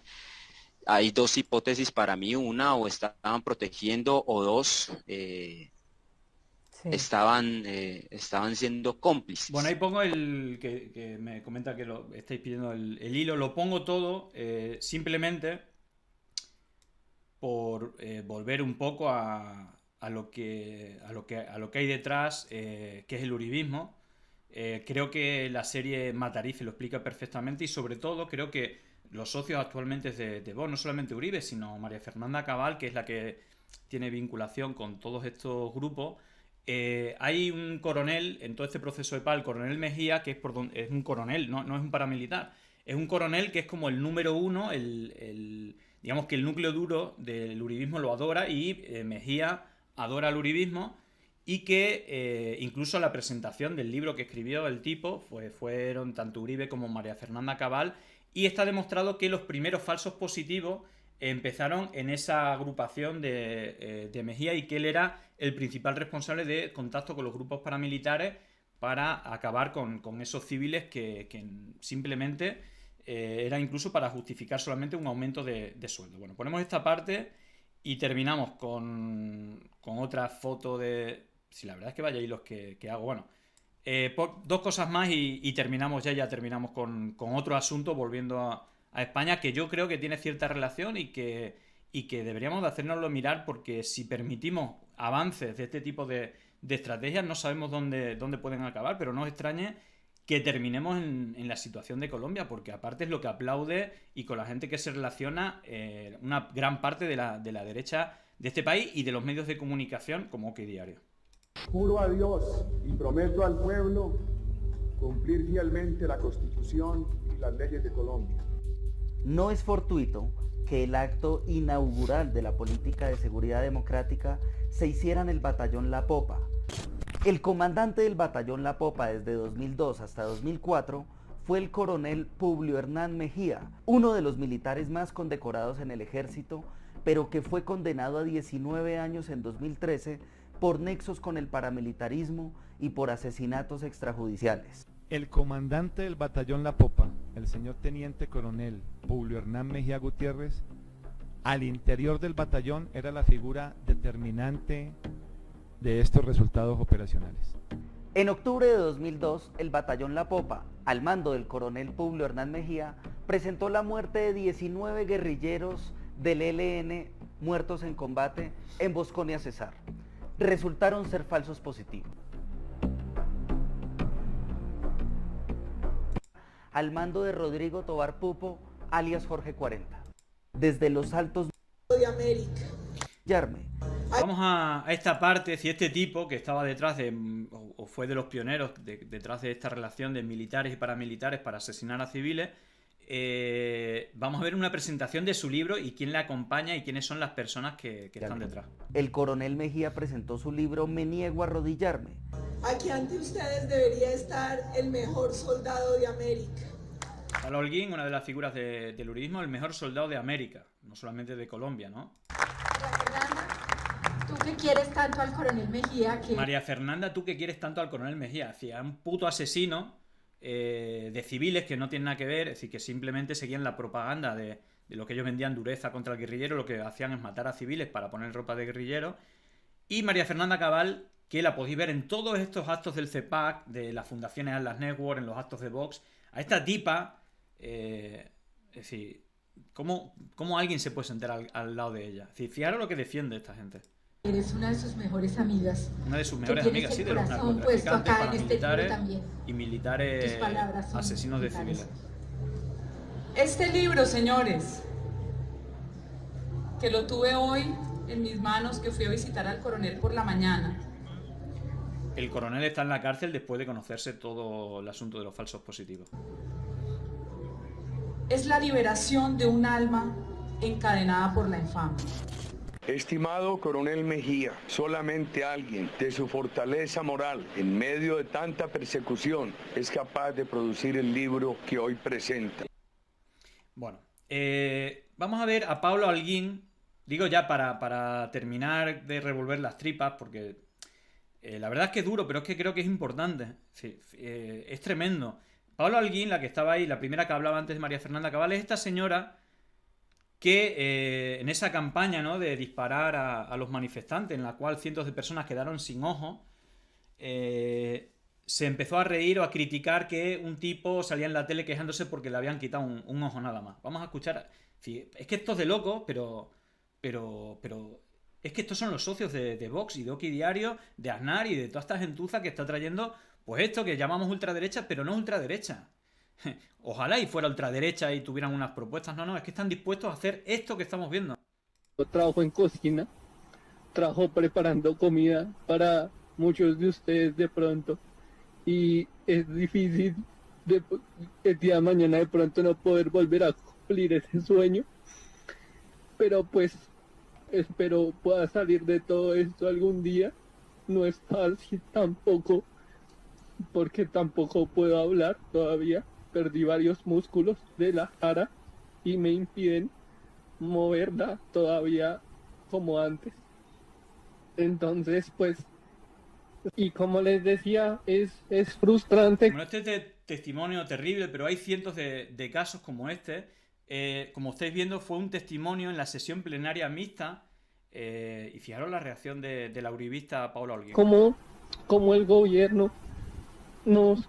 [SPEAKER 6] hay dos hipótesis para mí, una, o estaban protegiendo, o dos, estaban siendo cómplices.
[SPEAKER 1] Bueno, ahí pongo el que me comenta que lo estáis pidiendo el hilo, lo pongo todo simplemente por volver un poco a lo que hay detrás, que es el uribismo. Creo que la serie Matarife lo explica perfectamente y sobre todo creo que los socios actualmente de Vox, no solamente Uribe, sino María Fernanda Cabal, que es la que tiene vinculación con todos estos grupos. Hay un coronel en todo este proceso de paz, el coronel Mejía, que es un coronel, no es un paramilitar, es un coronel que es como el número uno, digamos que el núcleo duro del uribismo lo adora y Mejía adora al uribismo y que incluso la presentación del libro que escribió el tipo fueron tanto Uribe como María Fernanda Cabal y está demostrado que los primeros falsos positivos empezaron en esa agrupación de Mejía y que él era el principal responsable de contacto con los grupos paramilitares para acabar con esos civiles que simplemente era incluso para justificar solamente un aumento de sueldo. Bueno, ponemos esta parte y terminamos con otra foto de... Si la verdad es que vaya ahí los que hago. Bueno, dos cosas más y terminamos ya terminamos con otro asunto volviendo a España, que yo creo que tiene cierta relación y que deberíamos de hacérnoslo mirar porque si permitimos avances de este tipo de estrategias no sabemos dónde pueden acabar, pero no os extrañe que terminemos en la situación de Colombia, porque aparte es lo que aplaude y con la gente que se relaciona una gran parte de la derecha de este país y de los medios de comunicación como OK Diario.
[SPEAKER 21] Juro a Dios y prometo al pueblo cumplir fielmente la Constitución y las leyes de Colombia.
[SPEAKER 19] No es fortuito que el acto inaugural de la política de seguridad democrática se hiciera en el batallón La Popa. El comandante del batallón La Popa desde 2002 hasta 2004 fue el coronel Publio Hernán Mejía, uno de los militares más condecorados en el ejército, pero que fue condenado a 19 años en 2013 por nexos con el paramilitarismo y por asesinatos extrajudiciales.
[SPEAKER 10] El comandante del batallón La Popa, el señor teniente coronel Publio Hernán Mejía Gutiérrez, al interior del batallón era la figura determinante de estos resultados operacionales.
[SPEAKER 19] En octubre de 2002, el batallón La Popa, al mando del coronel Publio Hernán Mejía, presentó la muerte de 19 guerrilleros del ELN muertos en combate en Bosconia Cesar. Resultaron ser falsos positivos. Al mando de Rodrigo Tobar Pupo, alias Jorge 40. Desde los altos
[SPEAKER 15] de América.
[SPEAKER 19] Yarme.
[SPEAKER 1] Vamos a esta parte, si este tipo que estaba detrás o fue de los pioneros detrás de esta relación de militares y paramilitares para asesinar a civiles, vamos a ver una presentación de su libro y quién le acompaña y quiénes son las personas que están detrás.
[SPEAKER 19] El coronel Mejía presentó su libro Me niego a arrodillarme.
[SPEAKER 11] Aquí ante ustedes debería estar el mejor soldado de América.
[SPEAKER 1] Pablo Holguín, una de las figuras del uribismo, el mejor soldado de América, no solamente de Colombia, ¿no?
[SPEAKER 11] Tú que quieres tanto al coronel Mejía que...
[SPEAKER 1] María Fernanda, tú que quieres tanto al coronel Mejía, hacía un puto asesino de civiles que no tienen nada que ver, es decir, que simplemente seguían la propaganda de lo que ellos vendían, dureza contra el guerrillero, lo que hacían es matar a civiles para poner ropa de guerrillero. Y María Fernanda Cabal, que la podéis ver en todos estos actos del CEPAC, de las fundaciones Atlas Network, en los actos de Vox. A esta tipa, es decir, ¿cómo alguien se puede sentar al lado de ella? Es decir, fijaros lo que defiende esta gente.
[SPEAKER 11] Eres una de sus mejores amigas.
[SPEAKER 1] Una de sus mejores amigas, sí, de los narcotraficantes, paramilitares y militares asesinos de civiles.
[SPEAKER 11] Este libro, señores, que lo tuve hoy en mis manos, que fui a visitar al coronel por la mañana.
[SPEAKER 1] El coronel está en la cárcel después de conocerse todo el asunto de los falsos positivos.
[SPEAKER 11] Es la liberación de un alma encadenada por la infamia.
[SPEAKER 21] Estimado coronel Mejía, solamente alguien de su fortaleza moral en medio de tanta persecución es capaz de producir el libro que hoy presenta.
[SPEAKER 1] Bueno, vamos a ver a Pablo Holguín, digo ya para terminar de revolver las tripas, porque la verdad es que es duro, pero es que creo que es importante, sí, es tremendo. Pablo Holguín, la que estaba ahí, la primera que hablaba antes de María Fernanda Cabal, es esta señora que en esa campaña, ¿no?, de disparar a los manifestantes, en la cual cientos de personas quedaron sin ojo, se empezó a reír o a criticar que un tipo salía en la tele quejándose porque le habían quitado un ojo nada más. Vamos a escuchar. Es que esto es de locos, pero es que estos son los socios de Vox y de Oki Diario, de Aznar y de toda esta gentuza que está trayendo, pues esto que llamamos ultraderecha, pero no ultraderecha. Ojalá y fuera ultraderecha y tuvieran unas propuestas. No, es que están dispuestos a hacer esto que estamos viendo.
[SPEAKER 12] Yo trabajo en cocina, trabajo preparando comida para muchos de ustedes de pronto, y es difícil el día de mañana de pronto no poder volver a cumplir ese sueño, pero pues espero pueda salir de todo esto algún día. No es fácil tampoco, porque tampoco puedo hablar todavía. Perdí varios músculos de la cara y me impiden moverla todavía como antes. Entonces, pues, y como les decía, es frustrante.
[SPEAKER 1] Bueno, este es testimonio terrible, pero hay cientos de casos como este. Como estáis viendo, fue un testimonio en la sesión plenaria mixta. Y fijaros la reacción de la uribista Paula Holguín.
[SPEAKER 12] Como el gobierno nos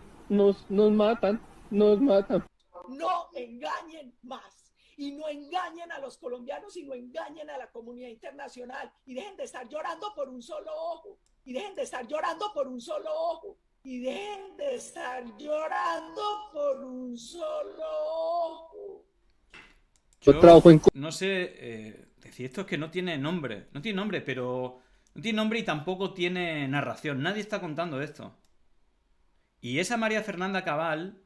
[SPEAKER 12] matan. Nos matan.
[SPEAKER 11] No engañen más, y no engañen a los colombianos, y no engañen a la comunidad internacional, y dejen de estar llorando por un solo ojo, y dejen de estar llorando por un solo ojo, y dejen de estar llorando por un solo ojo.
[SPEAKER 1] Yo no sé, decir esto es que no tiene nombre, pero no tiene nombre y tampoco tiene narración, nadie está contando esto. Y esa María Fernanda Cabal,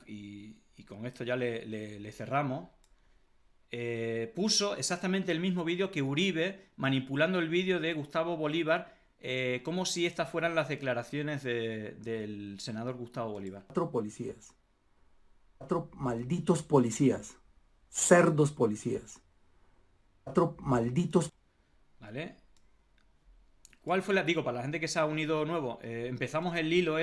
[SPEAKER 1] y con esto ya le cerramos, puso exactamente el mismo vídeo que Uribe, manipulando el vídeo de Gustavo Bolívar, como si estas fueran las declaraciones del senador Gustavo Bolívar.
[SPEAKER 13] 4 policías, 4 malditos policías, cerdos policías, 4 malditos...
[SPEAKER 1] ¿Vale? ¿Cuál fue para la gente que se ha unido nuevo, empezamos el hilo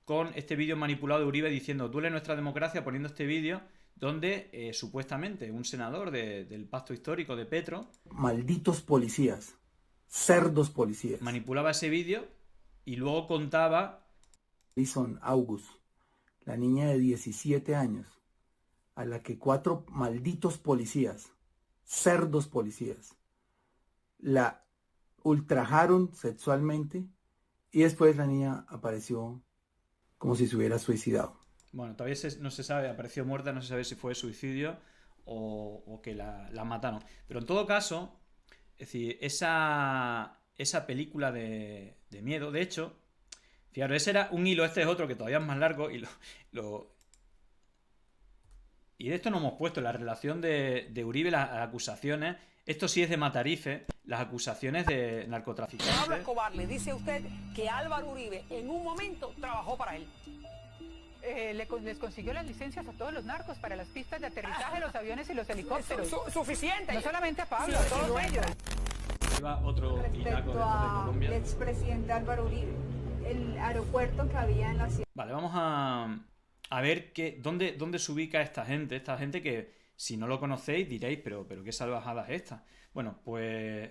[SPEAKER 1] con este vídeo manipulado de Uribe diciendo duele nuestra democracia, poniendo este vídeo donde supuestamente un senador del pacto histórico de Petro,
[SPEAKER 13] malditos policías, cerdos policías,
[SPEAKER 1] manipulaba ese vídeo y luego contaba
[SPEAKER 13] Alison August, la niña de 17 años, a la que 4 malditos policías, cerdos policías, la ultrajaron sexualmente y después la niña apareció como si se hubiera suicidado.
[SPEAKER 1] Bueno, todavía no se sabe, apareció muerta, no se sabe si fue suicidio o que la mataron. Pero en todo caso, es decir, esa película de miedo, de hecho, Fijaros, ese era un hilo, este es otro que todavía es más largo y y de esto no hemos puesto la relación de Uribe, las acusaciones. Esto sí es de Matarife, las acusaciones de narcotraficantes.
[SPEAKER 14] Pablo Escobar le dice a usted que Álvaro Uribe en un momento trabajó para él.
[SPEAKER 16] Les consiguió las licencias a todos los narcos para las pistas de aterrizaje, los aviones y los helicópteros.
[SPEAKER 14] Suficiente.
[SPEAKER 16] No solamente a Pablo,
[SPEAKER 14] sí,
[SPEAKER 16] a todos ellos.
[SPEAKER 1] Otro
[SPEAKER 17] respecto al expresidente Álvaro Uribe, el aeropuerto que había en la ciudad.
[SPEAKER 1] Vale, vamos a ver dónde se ubica esta gente que si no lo conocéis diréis, pero qué salvajada es esta. Bueno, pues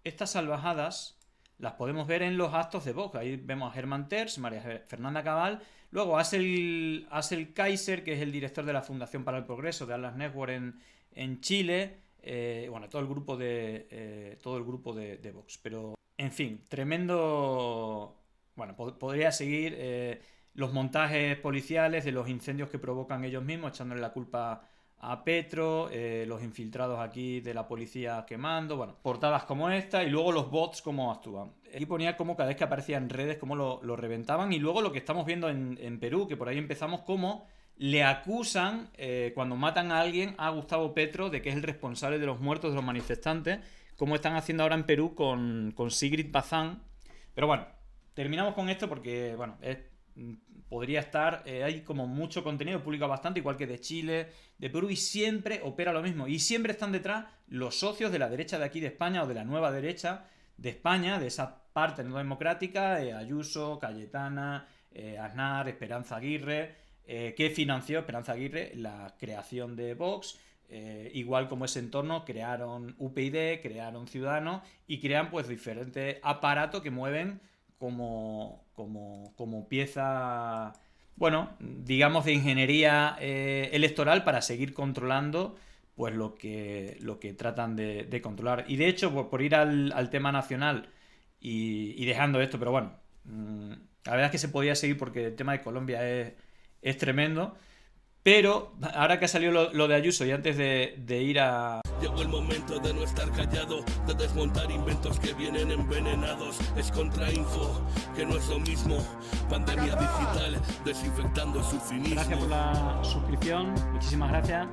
[SPEAKER 1] estas salvajadas las podemos ver en los actos de Vox. Ahí vemos a Germán Terz, María Fernanda Cabal, luego Axel Kaiser, que es el director de la Fundación para el Progreso de Atlas Network en Chile, bueno, todo el grupo de Vox. Pero, en fin, tremendo. Bueno, podría seguir los montajes policiales de los incendios que provocan ellos mismos, echándole la culpa a Petro, los infiltrados aquí de la policía quemando, bueno, portadas como esta y luego los bots cómo actúan. Aquí ponía como cada vez que aparecía en redes cómo lo reventaban y luego lo que estamos viendo en Perú, que por ahí empezamos, cómo le acusan cuando matan a alguien a Gustavo Petro de que es el responsable de los muertos de los manifestantes, como están haciendo ahora en Perú con Sigrid Bazán. Pero bueno, terminamos con esto porque, bueno, podría estar, hay como mucho contenido publicado bastante, igual que de Chile, de Perú, y siempre opera lo mismo. Y siempre están detrás los socios de la derecha de aquí de España o de la nueva derecha de España, de esa parte no democrática, Ayuso, Cayetana, Aznar, Esperanza Aguirre, que financió Esperanza Aguirre la creación de Vox. Igual como ese entorno crearon UPyD, crearon Ciudadanos y crean pues diferentes aparatos que mueven como pieza, bueno, digamos de ingeniería electoral para seguir controlando pues lo que tratan de controlar. Y de hecho, por ir al tema nacional y dejando esto, pero bueno, la verdad es que se podía seguir porque el tema de Colombia es tremendo. Pero ahora que ha salido lo de Ayuso y antes de ir a...
[SPEAKER 24] Llegó el momento de no estar callado, de desmontar inventos que vienen envenenados. Es contrainfo, que no es lo mismo. Pandemia digital, desinfectando su cinismo.
[SPEAKER 1] Gracias por la suscripción, muchísimas gracias.